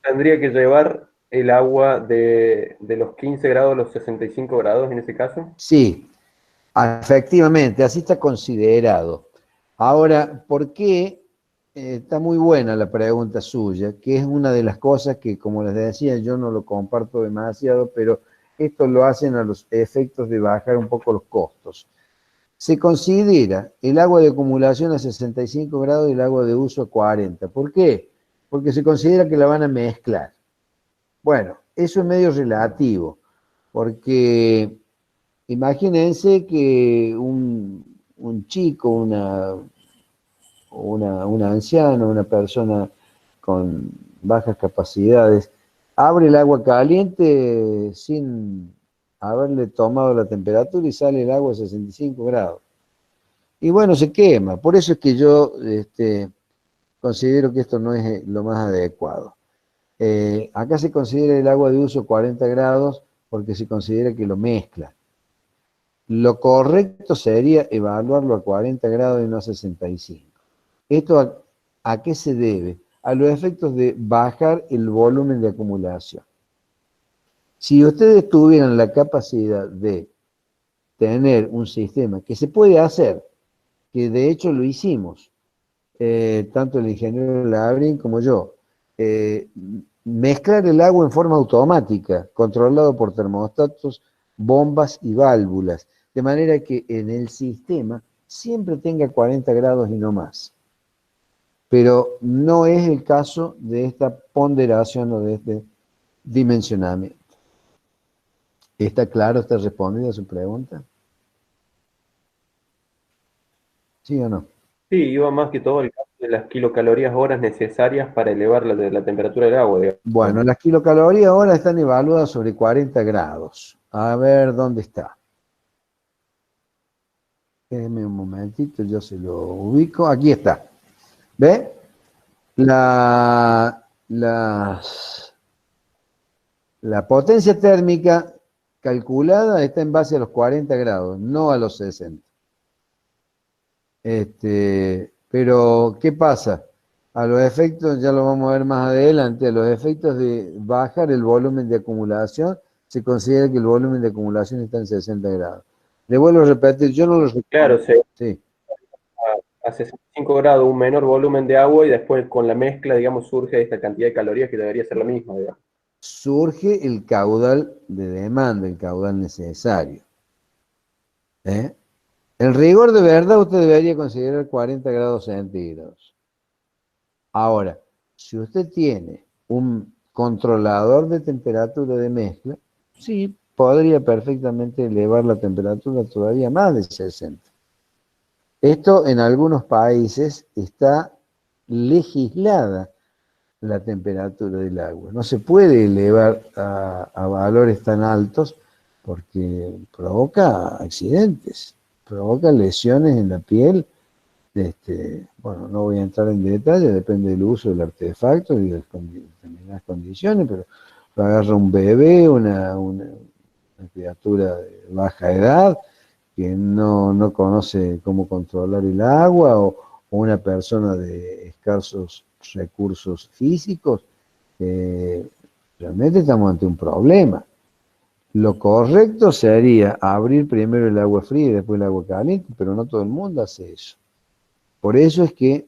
F: ¿Tendría que llevar el agua de los 15 grados a los 65 grados en ese caso?
A: sí, efectivamente, así está considerado. Ahora, ¿por qué? Está muy buena la pregunta suya, que es una de las cosas que, como les decía, yo no lo comparto demasiado, pero esto lo hacen a los efectos de bajar un poco los costos. Se considera el agua de acumulación a 65 grados y el agua de uso a 40. ¿Por qué? Porque se considera que la van a mezclar. Bueno, eso es medio relativo, porque imagínense que un chico, un anciano, una persona con bajas capacidades, abre el agua caliente sin haberle tomado la temperatura y sale el agua a 65 grados. Y bueno, se quema. Por eso es que yo considero que esto no es lo más adecuado. Acá se considera el agua de uso 40 grados porque se considera que lo mezcla. Lo correcto sería evaluarlo a 40 grados y no a 65. ¿Esto a qué se debe? A los efectos de bajar el volumen de acumulación. Si ustedes tuvieran la capacidad de tener un sistema que se puede hacer, que de hecho lo hicimos, tanto el ingeniero Labrín como yo, mezclar el agua en forma automática, controlado por termostatos, bombas y válvulas, de manera que en el sistema siempre tenga 40 grados y no más. Pero no es el caso de esta ponderación o de este dimensionamiento. ¿Está claro? ¿Está respondida su pregunta? ¿Sí o no?
F: Sí, iba más que todo el caso de las kilocalorías horas necesarias para elevar la temperatura del agua, digamos.
A: Bueno, las kilocalorías ahora están evaluadas sobre 40 grados. A ver dónde está. Déjeme un momentito, yo se lo ubico. Aquí está. ¿Ve? La potencia térmica calculada está en base a los 40 grados, no a los 60. Pero, ¿qué pasa? A los efectos, ya lo vamos a ver más adelante, a los efectos de bajar el volumen de acumulación, se considera que el volumen de acumulación está en 60 grados. Le vuelvo a repetir, yo no lo
F: Claro,
A: recomiendo. Sí.
F: a 65 grados un menor volumen de agua y después con la mezcla, digamos, surge esta cantidad de calorías que debería ser la misma, digamos.
A: Surge el caudal de demanda, el caudal necesario. El rigor de verdad usted debería considerar 40 grados centígrados. Ahora, si usted tiene un controlador de temperatura de mezcla, sí, podría perfectamente elevar la temperatura todavía más de 60. Esto en algunos países está legislada la temperatura del agua. No se puede elevar a valores tan altos porque provoca accidentes, provoca lesiones en la piel. Bueno, no voy a entrar en detalle, depende del uso del artefacto y de determinadas condiciones, pero lo agarra un bebé, una criatura de baja edad que no conoce cómo controlar el agua o una persona de escasos recursos físicos, realmente estamos ante un problema. Lo correcto sería abrir primero el agua fría y después el agua caliente, pero no todo el mundo hace eso. Por eso es que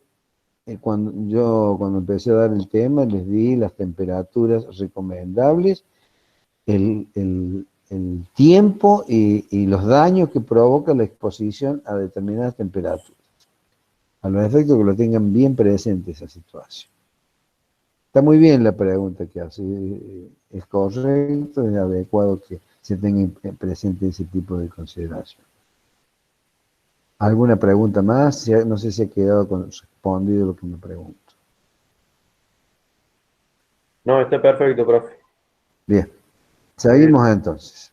A: cuando empecé a dar el tema, les di las temperaturas recomendables, el tiempo y los daños que provoca la exposición a determinadas temperaturas. A los efectos que lo tengan bien presente esa situación. Está muy bien la pregunta que hace. Es correcto, es adecuado que se tenga presente ese tipo de consideración. ¿Alguna pregunta más? No sé si ha quedado respondido lo que me pregunto.
F: No, está perfecto, profe.
A: Bien, seguimos entonces.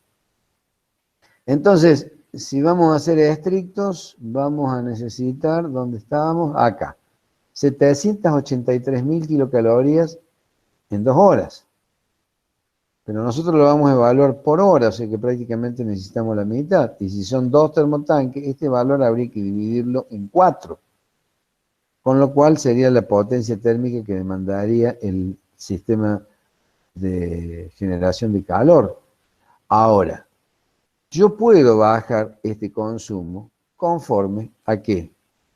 A: Entonces, si vamos a ser estrictos, vamos a necesitar, ¿dónde estábamos? Acá, 783.000 kilocalorías en 2 horas. Pero nosotros lo vamos a evaluar por hora, o sea que prácticamente necesitamos la mitad. Y si son 2 termotanques, este valor habría que dividirlo en 4. Con lo cual sería la potencia térmica que demandaría el sistema de generación de calor. Ahora, yo puedo bajar este consumo conforme a qué?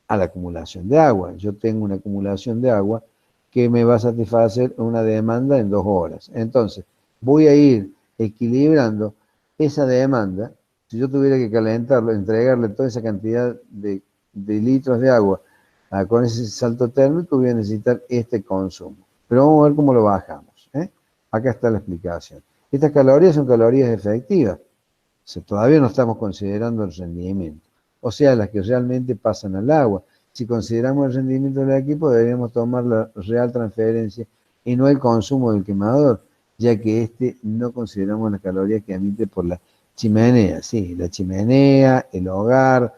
A: A la acumulación de agua. Yo tengo una acumulación de agua que me va a satisfacer una demanda en 2 horas. Entonces, voy a ir equilibrando esa demanda. Si yo tuviera que calentarlo, entregarle toda esa cantidad de litros de agua con ese salto térmico, voy a necesitar este consumo. Pero vamos a ver cómo lo bajamos. Acá está la explicación. Estas calorías son calorías efectivas. O sea, todavía no estamos considerando el rendimiento. O sea, las que realmente pasan al agua. Si consideramos el rendimiento del equipo, deberíamos tomar la real transferencia y no el consumo del quemador, ya que no consideramos las calorías que emite por la chimenea. Sí, la chimenea, el hogar,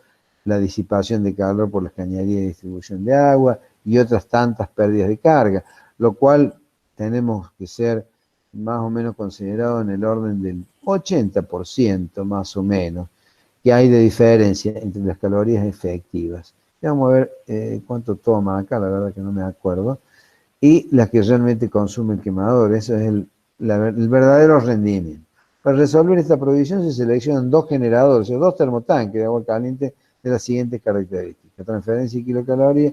A: la disipación de calor por las cañerías de distribución de agua y otras tantas pérdidas de carga, lo cual tenemos que ser más o menos considerado en el orden del 80% más o menos que hay de diferencia entre las calorías efectivas. Y vamos a ver cuánto toma acá, la verdad que no me acuerdo, y las que realmente consume el quemador. Eso es el verdadero rendimiento. Para resolver esta provisión se seleccionan 2 generadores o 2 termotanques de agua caliente de las siguientes características: transferencia de kilocalorías,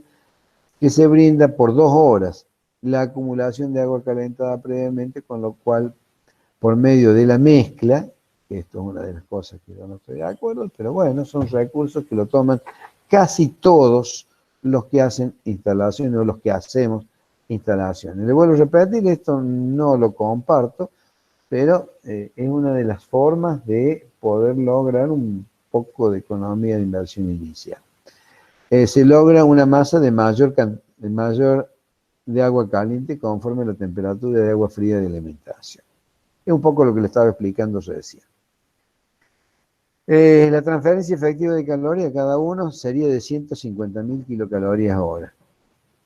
A: que se brinda por 2 horas, la acumulación de agua calentada previamente, con lo cual, por medio de la mezcla, que esto es una de las cosas que yo no estoy de acuerdo, pero bueno, son recursos que lo toman casi todos los que hacen instalaciones o los que hacemos instalaciones. Le vuelvo a repetir, esto no lo comparto, pero es una de las formas de poder lograr un poco de economía de inversión inicial. Se logra una masa de mayor de agua caliente conforme a la temperatura de agua fría de alimentación. Es un poco lo que le estaba explicando recién. La transferencia efectiva de calorías a cada uno sería de 150.000 kilocalorías hora.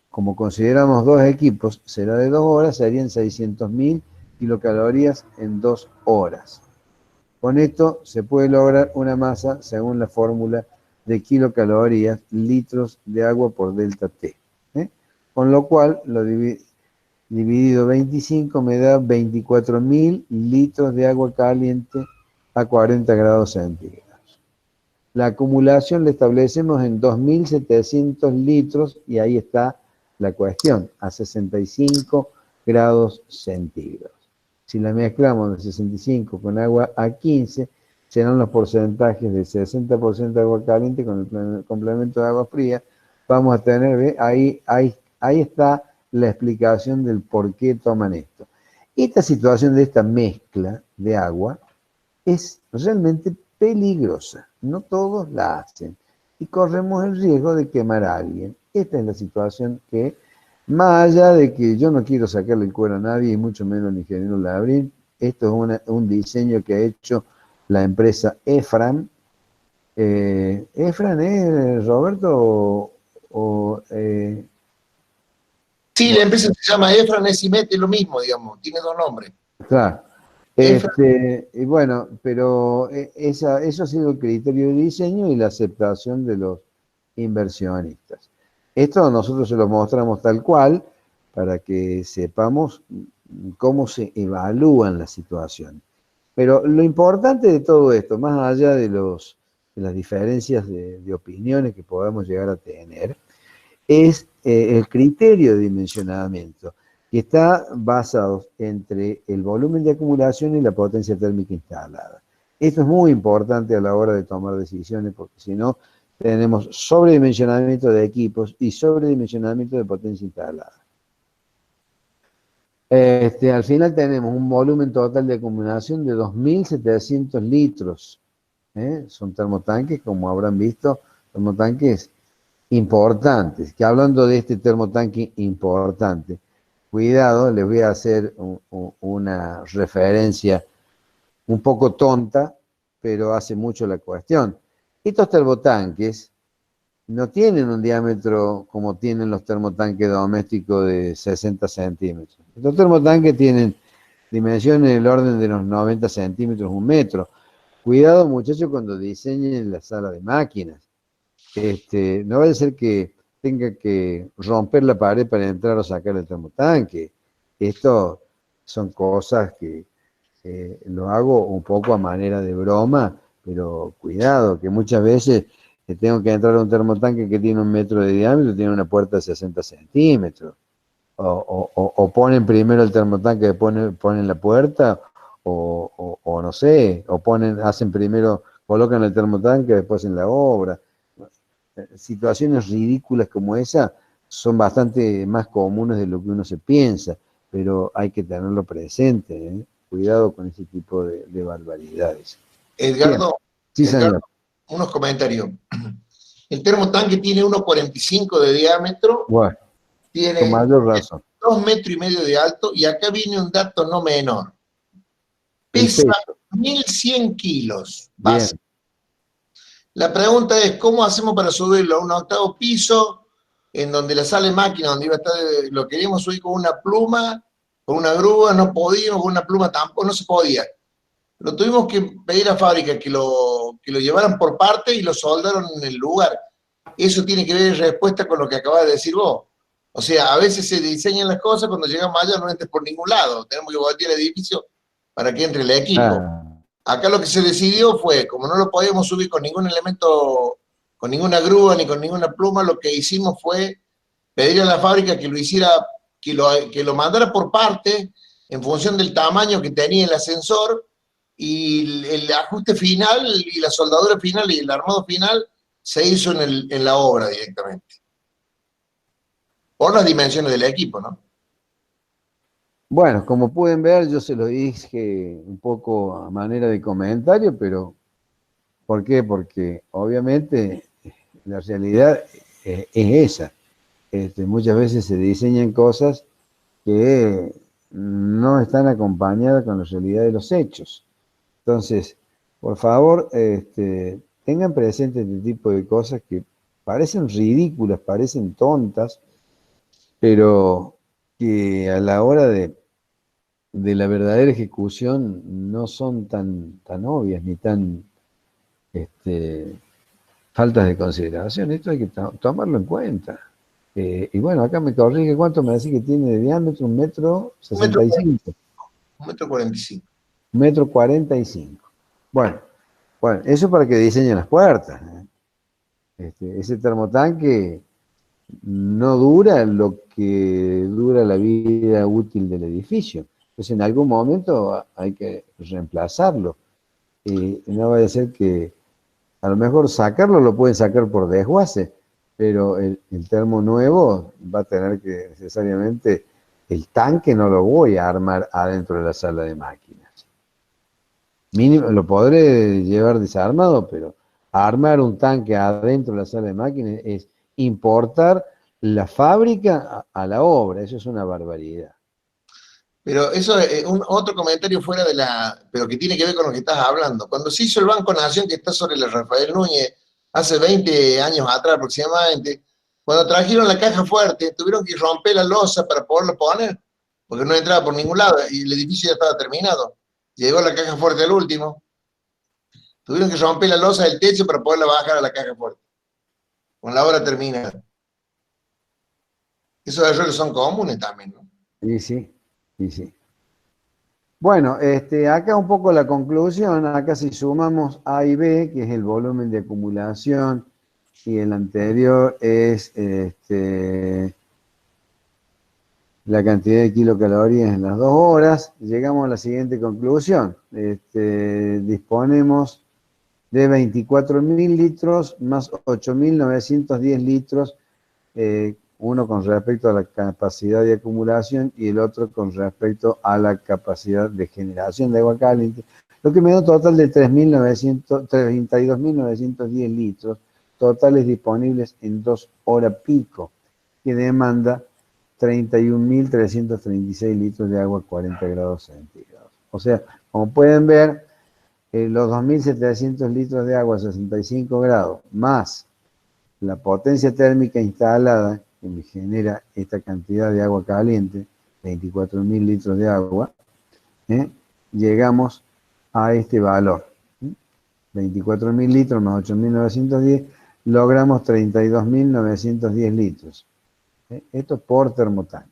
A: Como consideramos 2 equipos, será de 2 horas, serían 600.000 kilocalorías en 2 horas. Con esto se puede lograr una masa según la fórmula de kilocalorías, litros de agua por delta T. Con lo cual, lo dividido 25 me da 24.000 litros de agua caliente a 40 grados centígrados. La acumulación la establecemos en 2.700 litros y ahí está la cuestión, a 65 grados centígrados. Si la mezclamos de 65 con agua a 15, serán los porcentajes de 60% de agua caliente con el complemento de agua fría. Vamos a tener, ahí está la explicación del por qué toman esto. Esta situación de esta mezcla de agua es realmente peligrosa. No todos la hacen y corremos el riesgo de quemar a alguien. Esta es la situación que, más allá de que yo no quiero sacarle el cuero a nadie y mucho menos al ingeniero Labrín, esto es un diseño que ha hecho la empresa EFRAN. ¿EFRAN es, Roberto?
B: Sí, la empresa se llama Efran Esimet, es lo mismo, digamos, tiene 2 nombres.
A: Claro. Y bueno, pero eso ha sido el criterio de diseño y la aceptación de los inversionistas. Esto nosotros se lo mostramos tal cual para que sepamos cómo se evalúan las situaciones. Pero lo importante de todo esto, más allá de las diferencias de opiniones que podamos llegar a tener, es el criterio de dimensionamiento, que está basado entre el volumen de acumulación y la potencia térmica instalada. Esto es muy importante a la hora de tomar decisiones, porque si no, tenemos sobredimensionamiento de equipos y sobredimensionamiento de potencia instalada. Al final tenemos un volumen total de acumulación de 2.700 litros. Son termotanques, como habrán visto, termotanques importantes. Que hablando de este termotanque importante, cuidado, les voy a hacer una referencia un poco tonta, pero hace mucho la cuestión. Estos termotanques no tienen un diámetro como tienen los termotanques domésticos de 60 centímetros. Estos termotanques tienen dimensiones del orden de los 90 centímetros, 1 metro. Cuidado, muchachos, cuando diseñen la sala de máquinas. No vaya a ser que tenga que romper la pared para entrar o sacar el termotanque. Esto son cosas que lo hago un poco a manera de broma, pero cuidado, que muchas veces tengo que entrar a un termotanque que tiene 1 metro de diámetro y tiene una puerta de 60 centímetros. O ponen primero el termotanque, después ponen la puerta, o no sé, o hacen primero, colocan el termotanque, después en la obra. Situaciones ridículas como esa son bastante más comunes de lo que uno se piensa, pero hay que tenerlo presente, ¿eh? Cuidado con ese tipo de barbaridades.
B: Edgardo,
A: Sí,
B: Edgardo,
A: señor.
B: unos comentarios. El termotanque tiene 1,45 de diámetro,
A: Bueno, con
B: tiene
A: mayor razón.
B: 2,5 metros de alto, y acá viene un dato no menor.
A: El
B: Pesa
A: peso.
B: 1.100 kilos.
A: Bien.
B: La pregunta es, ¿cómo hacemos para subirlo a un 8º piso, en donde la sala de máquina, donde iba a estar, lo queríamos subir con una pluma, con una grúa, no podíamos, con una pluma tampoco, no se podía. Lo tuvimos que pedir a fábrica que lo llevaran por parte y lo soldaron en el lugar. Eso tiene que ver en respuesta con lo que acabas de decir vos. O sea, a veces se diseñan las cosas, cuando llegamos allá no entres por ningún lado. Tenemos que voltear el edificio para que entre el equipo.
A: Ah,
B: Acá lo que se decidió fue, como no lo podíamos subir con ningún elemento, con ninguna grúa ni con ninguna pluma, lo que hicimos fue pedir a la fábrica que lo hiciera, que lo mandara por parte en función del tamaño que tenía el ascensor, y el ajuste final y la soldadura final y el armado final se hizo en la obra directamente. Por las dimensiones del equipo, ¿no?
A: bueno, como pueden ver, yo se lo dije un poco a manera de comentario, pero ¿por qué? Porque obviamente la realidad es esa. Muchas veces se diseñan cosas que no están acompañadas con la realidad de los hechos. Entonces, por favor, tengan presente este tipo de cosas que parecen ridículas, parecen tontas, pero que a la hora de la verdadera ejecución no son tan obvias ni tan faltas de consideración. Esto hay que tomarlo en cuenta. Y bueno, acá me corrige, ¿cuánto me decís que tiene de diámetro? 1,65
B: 1,45 metros.
A: 1,45 metros. Bueno, eso para que diseñen las puertas. Ese termotanque no dura lo que dura la vida útil del edificio. Entonces en algún momento hay que reemplazarlo. No vaya a ser que a lo mejor sacarlo lo pueden sacar por desguace, pero el termo nuevo va a tener que necesariamente, el tanque no lo voy a armar adentro de la sala de máquinas. Mínimo, lo podré llevar desarmado, pero armar un tanque adentro de la sala de máquinas es importar la fábrica a la obra. Eso es una barbaridad.
B: Pero eso es otro comentario fuera de pero que tiene que ver con lo que estás hablando. Cuando se hizo el Banco Nación, que está sobre la Rafael Núñez, hace 20 años atrás aproximadamente, cuando trajeron la caja fuerte, tuvieron que romper la losa para poderlo poner, porque no entraba por ningún lado y el edificio ya estaba terminado. Llegó la caja fuerte al último. Tuvieron que romper la losa del techo para poderla bajar a la caja fuerte, con la obra terminada. Esos errores son comunes también, ¿no?
A: Y sí, y sí. Bueno, acá un poco la conclusión, acá si sumamos A y B, que es el volumen de acumulación, y el anterior es la cantidad de kilocalorías en las 2 horas, llegamos a la siguiente conclusión. Disponemos de 24.000 litros más 8.910 litros uno con respecto a la capacidad de acumulación y el otro con respecto a la capacidad de generación de agua caliente, lo que me da un total de 32.910 litros totales disponibles en 2 horas pico, que demanda 31.336 litros de agua a 40 grados centígrados. O sea, como pueden ver, los 2.700 litros de agua a 65 grados más la potencia térmica instalada que me genera esta cantidad de agua caliente, 24.000 litros de agua, llegamos a este valor. 24.000 litros más 8.910, logramos 32.910 litros. Esto por termotanque.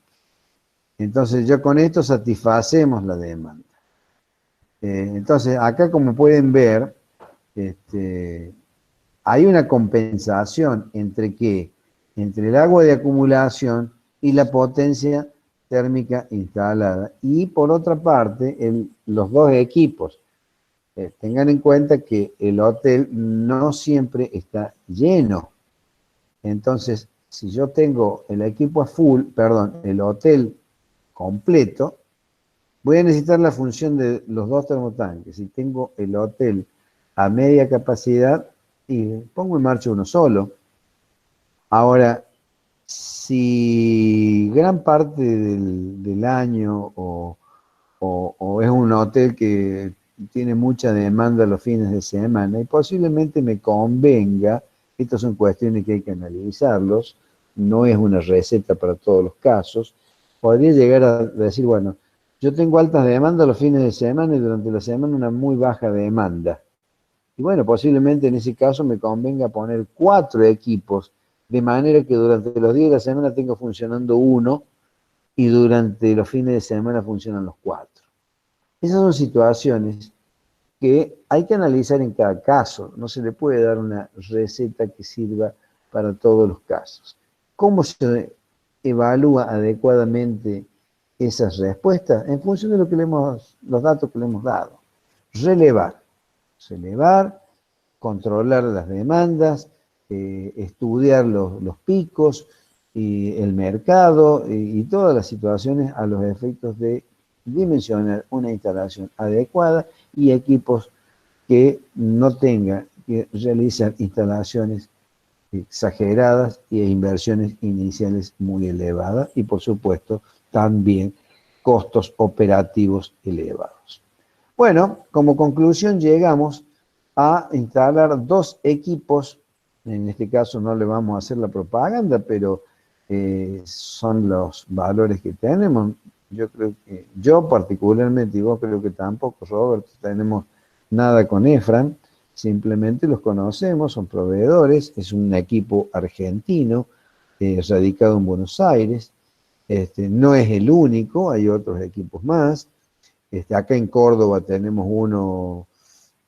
A: Entonces, yo con esto satisfacemos la demanda. Entonces, acá como pueden ver, hay una compensación entre qué? Entre el agua de acumulación y la potencia térmica instalada. Y por otra parte, los dos equipos. Tengan en cuenta que el hotel no siempre está lleno. Entonces, si yo tengo el equipo a full, perdón, el hotel completo, voy a necesitar la función de los dos termotanques. Si tengo el hotel a media capacidad, y pongo en marcha uno solo. Ahora, si gran parte del año o es un hotel que tiene mucha demanda los fines de semana y posiblemente me convenga, estas son cuestiones que hay que analizarlos, no es una receta para todos los casos, podría llegar a decir, bueno, yo tengo altas demandas los fines de semana y durante la semana una muy baja demanda. Y bueno, posiblemente en ese caso me convenga poner 4 equipos, de manera que durante los días de la semana tengo funcionando uno y durante los fines de semana funcionan los 4. Esas son situaciones que hay que analizar en cada caso. No se le puede dar una receta que sirva para todos los casos. ¿Cómo se evalúa adecuadamente esas respuestas? En función de lo que los datos que le hemos dado. Relevar, controlar las demandas, estudiar los picos, y el mercado y todas las situaciones a los efectos de dimensionar una instalación adecuada y equipos que no tengan que realizar instalaciones exageradas e inversiones iniciales muy elevadas y por supuesto también costos operativos elevados. Bueno, como conclusión llegamos a instalar 2 equipos, en este caso no le vamos a hacer la propaganda, pero son los valores que tenemos. Yo creo que, yo particularmente, y vos creo que tampoco, Roberto, tenemos nada con EFRAN, simplemente los conocemos, son proveedores, es un equipo argentino, radicado en Buenos Aires, no es el único, hay otros equipos más. Acá en Córdoba tenemos uno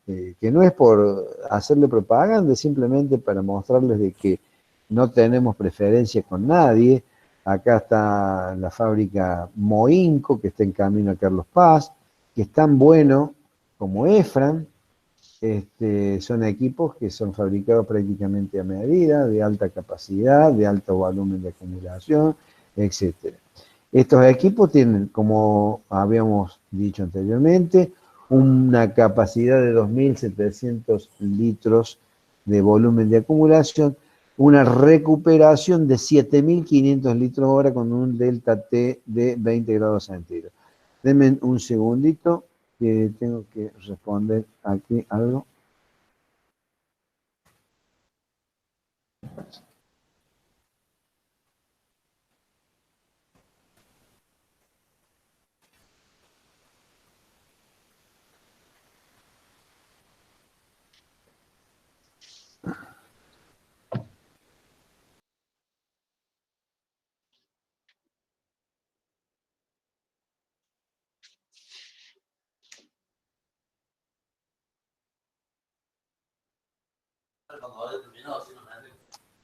A: que no es por hacerle propaganda, simplemente para mostrarles de que no tenemos preferencia con nadie. Acá está la fábrica Moinco, que está en camino a Carlos Paz, que es tan bueno como EFRAN. Son equipos que son fabricados prácticamente a medida, de alta capacidad, de alto volumen de acumulación, etc. Estos equipos tienen, como habíamos dicho anteriormente, una capacidad de 2.700 litros de volumen de acumulación, una recuperación de 7.500 litros hora con un delta T de 20 grados centígrados. Denme un segundito que tengo que responder aquí algo.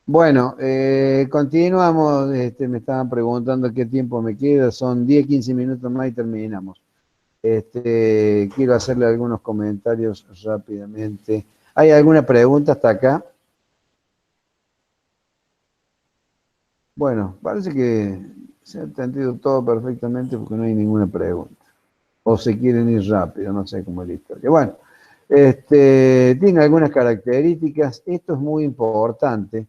A: Bueno, continuamos. Me estaban preguntando qué tiempo me queda. Son 10, 15 minutos más y terminamos. Quiero hacerle algunos comentarios rápidamente. ¿Hay alguna pregunta hasta acá? Bueno, parece que se ha entendido todo perfectamente porque no hay ninguna pregunta. O se quieren ir rápido, no sé cómo es la historia. Bueno, tiene algunas características. Esto es muy importante.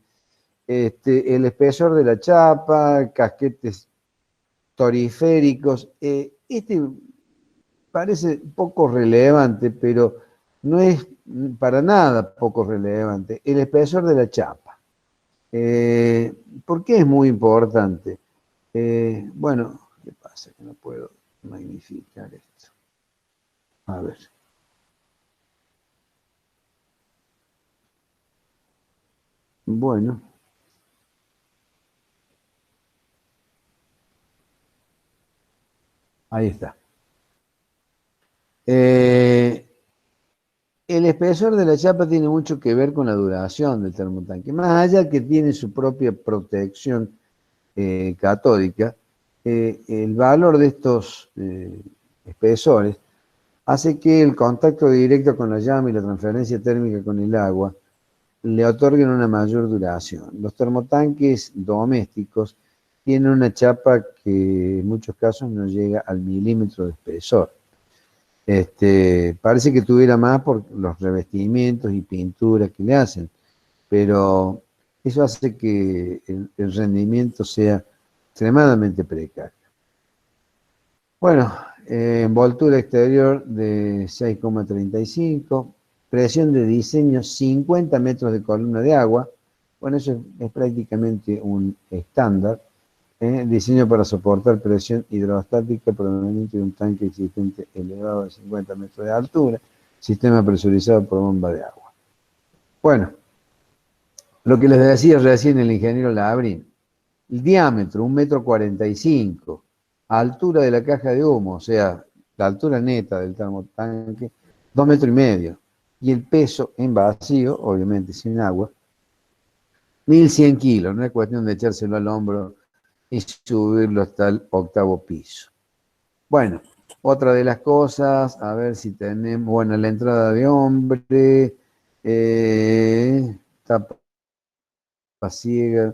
A: El espesor de la chapa, casquetes toriféricos. Parece poco relevante, pero no es para nada poco relevante. El espesor de la chapa. ¿Por qué es muy importante? Bueno, ¿qué pasa? Que no puedo magnificar esto. A ver. Bueno. Ahí está. El espesor de la chapa tiene mucho que ver con la duración del termotanque. Más allá que tiene su propia protección catódica, el valor de estos espesores hace que el contacto directo con la llama y la transferencia térmica con el agua le otorguen una mayor duración. Los termotanques domésticos tienen una chapa que en muchos casos no llega al milímetro de espesor. Parece que tuviera más por los revestimientos y pinturas que le hacen, pero eso hace que el rendimiento sea extremadamente precario. Bueno, envoltura exterior de 6,35, presión de diseño 50 metros de columna de agua. Bueno, eso es prácticamente un estándar. Diseño para soportar presión hidrostática proveniente de un tanque existente elevado de 50 metros de altura, sistema presurizado por bomba de agua. Bueno, lo que les decía recién el ingeniero Labrín, el diámetro, 1,45 m, altura de la caja de humo, o sea, la altura neta del termotanque, 2,5 m, y el peso en vacío, obviamente sin agua, 1.100 kilos, no es cuestión de echárselo al hombro y subirlo hasta el 8º piso. Bueno, otra de las cosas, a ver si tenemos, bueno, la entrada de hombre, tapa ciega,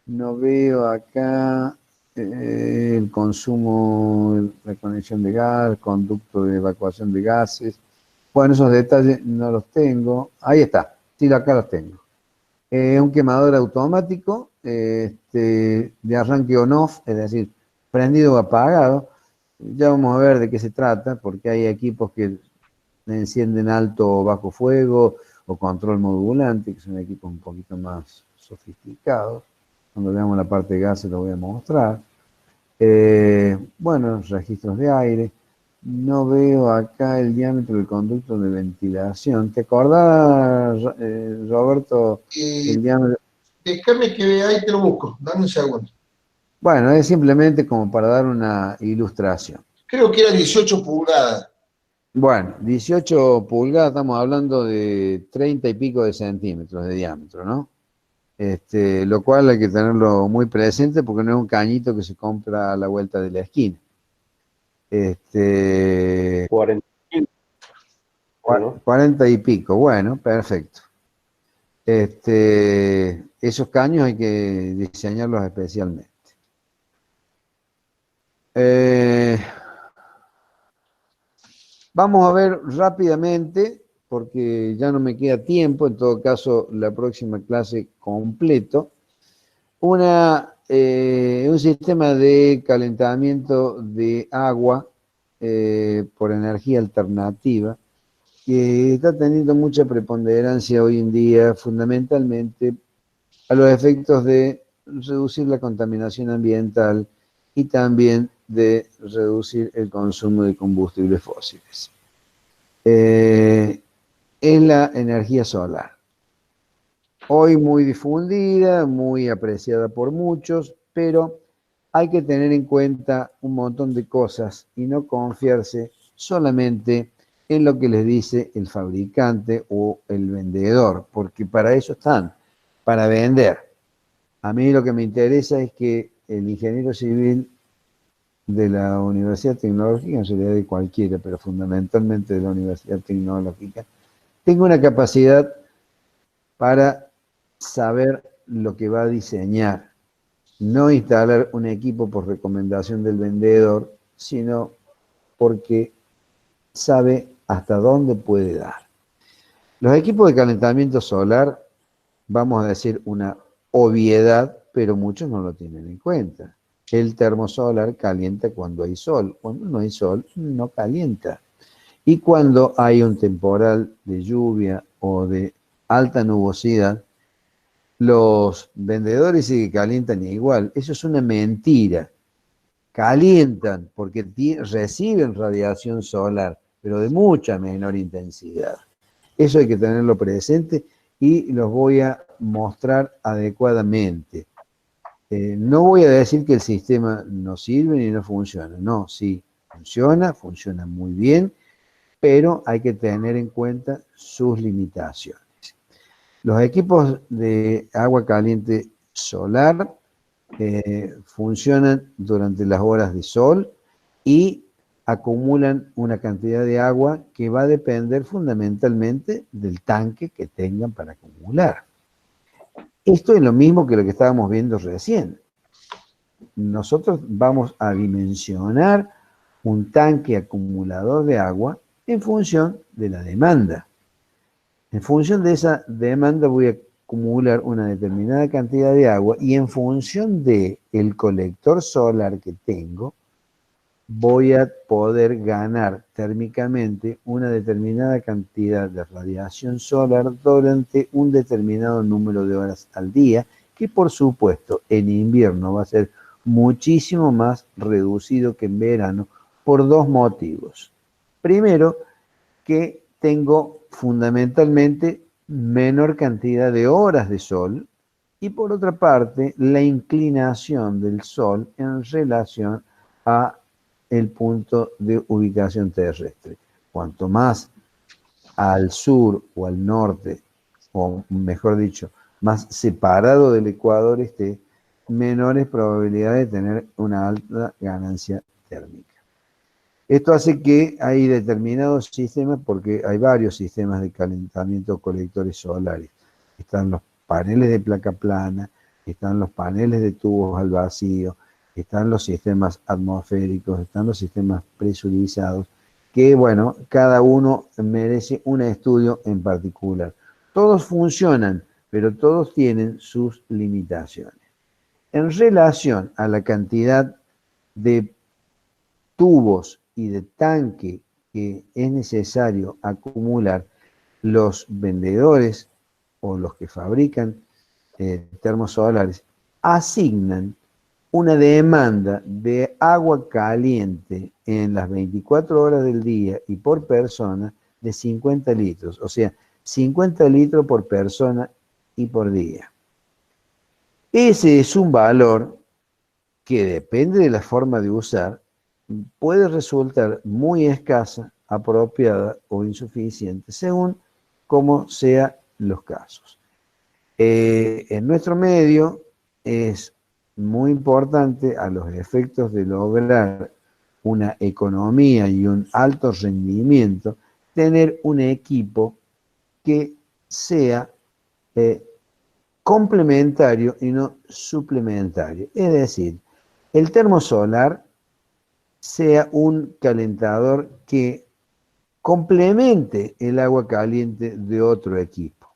A: no veo acá el consumo, la conexión de gas, conducto de evacuación de gases. Bueno, esos detalles no los tengo. Ahí está, sí, acá los tengo. Un quemador automático de arranque on-off, es decir, prendido o apagado. Ya vamos a ver de qué se trata, porque hay equipos que encienden alto o bajo fuego o control modulante, que son equipos un poquito más sofisticados. Cuando veamos la parte de gas se lo voy a mostrar. Bueno, registros de aire. No veo acá el diámetro del conducto de ventilación. ¿Te acordás, Roberto, el diámetro?
B: Déjame que vea ahí, te lo busco. Dame un segundo.
A: Bueno, es simplemente como para dar una ilustración.
B: Creo que era 18 pulgadas.
A: Bueno, 18 pulgadas, estamos hablando de 30 y pico de centímetros de diámetro, ¿no? Lo cual hay que tenerlo muy presente porque no es un cañito que se compra a la vuelta de la esquina.
F: 45.
A: 40 y pico, bueno, perfecto. Esos caños hay que diseñarlos especialmente. Vamos a ver rápidamente, porque ya no me queda tiempo, en todo caso la próxima clase completo, un sistema de calentamiento de agua por energía alternativa que está teniendo mucha preponderancia hoy en día, fundamentalmente a los efectos de reducir la contaminación ambiental y también de reducir el consumo de combustibles fósiles. Es la energía solar. Hoy muy difundida, muy apreciada por muchos, pero hay que tener en cuenta un montón de cosas y no confiarse solamente en lo que les dice el fabricante o el vendedor, porque para eso están, para vender. A mí lo que me interesa es que el ingeniero civil de la Universidad Tecnológica, en realidad de cualquiera, pero fundamentalmente de la Universidad Tecnológica, tenga una capacidad para saber lo que va a diseñar no instalar un equipo por recomendación del vendedor, sino porque sabe hasta dónde puede dar. Los equipos de calentamiento solar, vamos a decir una obviedad, pero muchos no lo tienen en cuenta. El termosolar calienta cuando hay sol. Cuando no hay sol, no calienta. Y cuando hay un temporal de lluvia o de alta nubosidad, los vendedores sí que calientan igual. Eso es una mentira. Calientan porque reciben radiación solar, pero de mucha menor intensidad. Eso hay que tenerlo presente y los voy a mostrar adecuadamente. No voy a decir que el sistema no sirve ni no funciona. No, sí, funciona muy bien, pero hay que tener en cuenta sus limitaciones. Los equipos de agua caliente solar funcionan durante las horas de sol y acumulan una cantidad de agua que va a depender fundamentalmente del tanque que tengan para acumular. Esto es lo mismo que lo que estábamos viendo recién. Nosotros vamos a dimensionar un tanque acumulador de agua en función de la demanda. En función de esa demanda voy a acumular una determinada cantidad de agua y en función del colector solar que tengo, voy a poder ganar térmicamente una determinada cantidad de radiación solar durante un determinado número de horas al día, que por supuesto en invierno va a ser muchísimo más reducido que en verano por dos motivos. Primero, que tengo fundamentalmente menor cantidad de horas de sol y por otra parte, la inclinación del sol en relación a el punto de ubicación terrestre. Cuanto más al sur o al norte, o mejor dicho, más separado del ecuador esté, menores probabilidades de tener una alta ganancia térmica. Esto hace que hay determinados sistemas, porque hay varios sistemas de calentamiento colectores solares. Están los paneles de placa plana, están los paneles de tubos al vacío, están los sistemas atmosféricos, están los sistemas presurizados, que bueno, cada uno merece un estudio en particular. Todos funcionan, pero todos tienen sus limitaciones. En relación a la cantidad de tubos y de tanque que es necesario acumular, los vendedores o los que fabrican termosolares asignan una demanda de agua caliente en las 24 horas del día y por persona de 50 litros, o sea, 50 litros por persona y por día. Ese es un valor que depende de la forma de usar, puede resultar muy escasa, apropiada o insuficiente, según cómo sean los casos. En nuestro medio es muy importante a los efectos de lograr una economía y un alto rendimiento, tener un equipo que sea complementario y no suplementario. Es decir, el termosolar sea un calentador que complemente el agua caliente de otro equipo.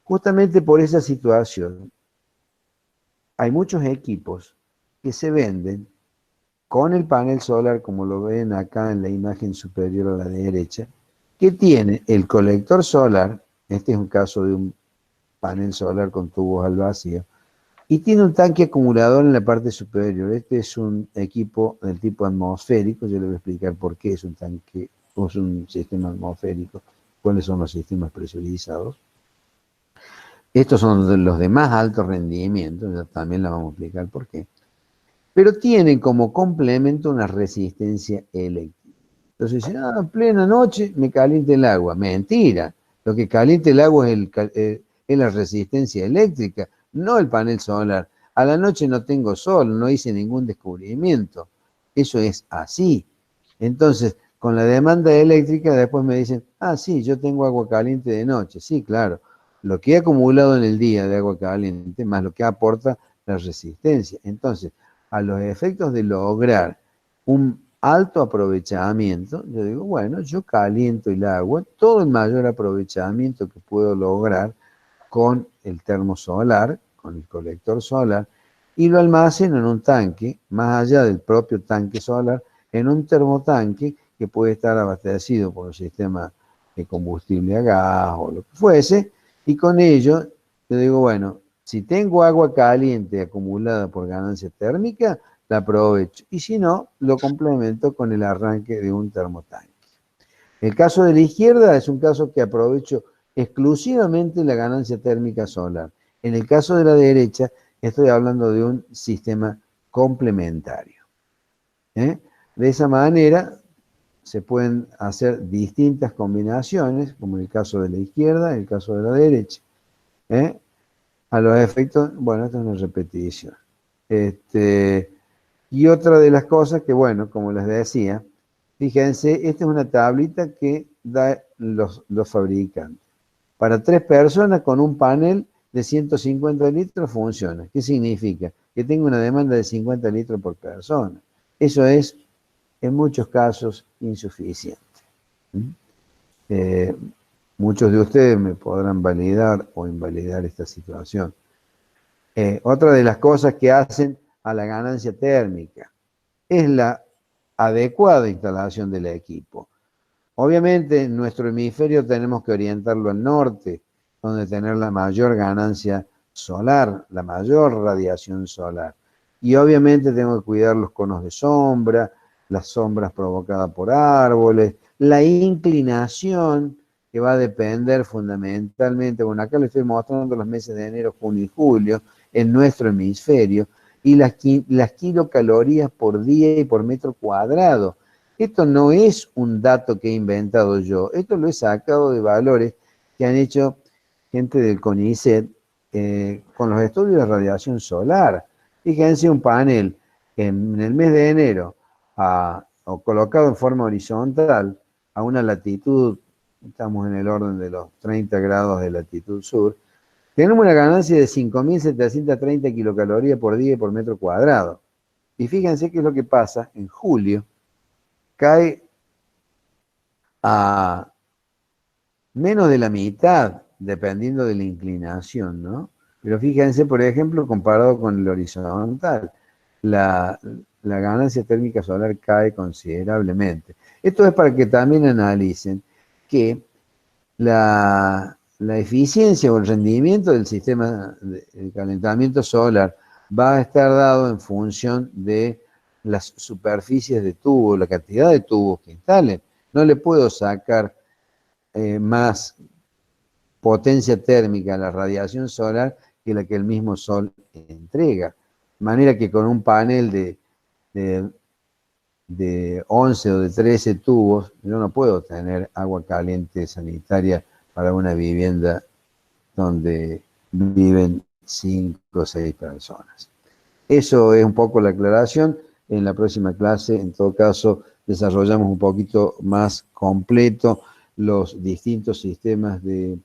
A: Justamente por esa situación, hay muchos equipos que se venden con el panel solar, como lo ven acá en la imagen superior a la derecha, que tiene el colector solar, este es un caso de un panel solar con tubos al vacío, y tiene un tanque acumulador en la parte superior. Este es un equipo del tipo atmosférico, yo le voy a explicar por qué es un tanque o es un sistema atmosférico, cuáles son los sistemas presurizados. Estos son los de más alto rendimiento, ya también la vamos a explicar por qué. Pero tienen como complemento una resistencia eléctrica. Entonces dicen, plena noche me calienta el agua. Mentira, lo que calienta el agua es la resistencia eléctrica, no el panel solar. A la noche no tengo sol, no hice ningún descubrimiento. Eso es así. Entonces, con la demanda eléctrica después me dicen, sí, yo tengo agua caliente de noche. Sí, claro. Lo que he acumulado en el día de agua caliente, más lo que aporta la resistencia. Entonces, a los efectos de lograr un alto aprovechamiento, yo digo, bueno, yo caliento el agua, todo el mayor aprovechamiento que puedo lograr con el termo solar, con el colector solar, y lo almaceno en un tanque, más allá del propio tanque solar, en un termotanque que puede estar abastecido por un sistema de combustible a gas o lo que fuese, y con ello yo digo, bueno, si tengo agua caliente acumulada por ganancia térmica, la aprovecho, y si no, lo complemento con el arranque de un termotanque. El caso de la izquierda es un caso que aprovecho exclusivamente la ganancia térmica solar. En el caso de la derecha, estoy hablando de un sistema complementario. De esa manera se pueden hacer distintas combinaciones, como en el caso de la izquierda, en el caso de la derecha. A los efectos, bueno, esto es una repetición. Y otra de las cosas que, bueno, como les decía, fíjense, esta es una tablita que da los fabricantes. Para 3 personas con un panel de 150 litros funciona. ¿Qué significa? Que tengo una demanda de 50 litros por persona. Eso es, en muchos casos, insuficiente. Muchos de ustedes me podrán validar o invalidar esta situación. Otra de las cosas que hacen a la ganancia térmica es la adecuada instalación del equipo. Obviamente en nuestro hemisferio tenemos que orientarlo al norte, donde tener la mayor ganancia solar, la mayor radiación solar. Y obviamente tengo que cuidar los conos de sombra, las sombras provocadas por árboles, la inclinación que va a depender fundamentalmente, bueno, acá les estoy mostrando los meses de enero, junio y julio, en nuestro hemisferio, y las kilocalorías por día y por metro cuadrado. Esto no es un dato que he inventado yo, esto lo he sacado de valores que han hecho gente del CONICET con los estudios de radiación solar. Fíjense un panel en el mes de enero o colocado en forma horizontal a una latitud, estamos en el orden de los 30 grados de latitud sur, tenemos una ganancia de 5.730 kilocalorías por día y por metro cuadrado. Y fíjense qué es lo que pasa en julio. Cae a menos de la mitad, dependiendo de la inclinación, ¿no? Pero fíjense, por ejemplo, comparado con el horizontal, la ganancia térmica solar cae considerablemente. Esto es para que también analicen que la eficiencia o el rendimiento del sistema de calentamiento solar va a estar dado en función de las superficies de tubo, la cantidad de tubos que instalen. No le puedo sacar más potencia térmica a la radiación solar que la que el mismo sol entrega. De manera que con un panel de 11 o de 13 tubos, yo no puedo tener agua caliente sanitaria para una vivienda donde viven 5 o 6 personas. Eso es un poco la aclaración. En la próxima clase, en todo caso, desarrollamos un poquito más completo los distintos sistemas de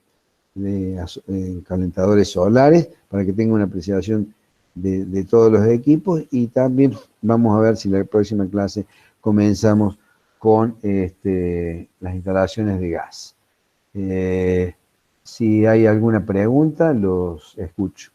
A: calentadores solares para que tengan una apreciación de todos los equipos, y también vamos a ver si la próxima clase comenzamos con las instalaciones de gas. Si hay alguna pregunta, los escucho.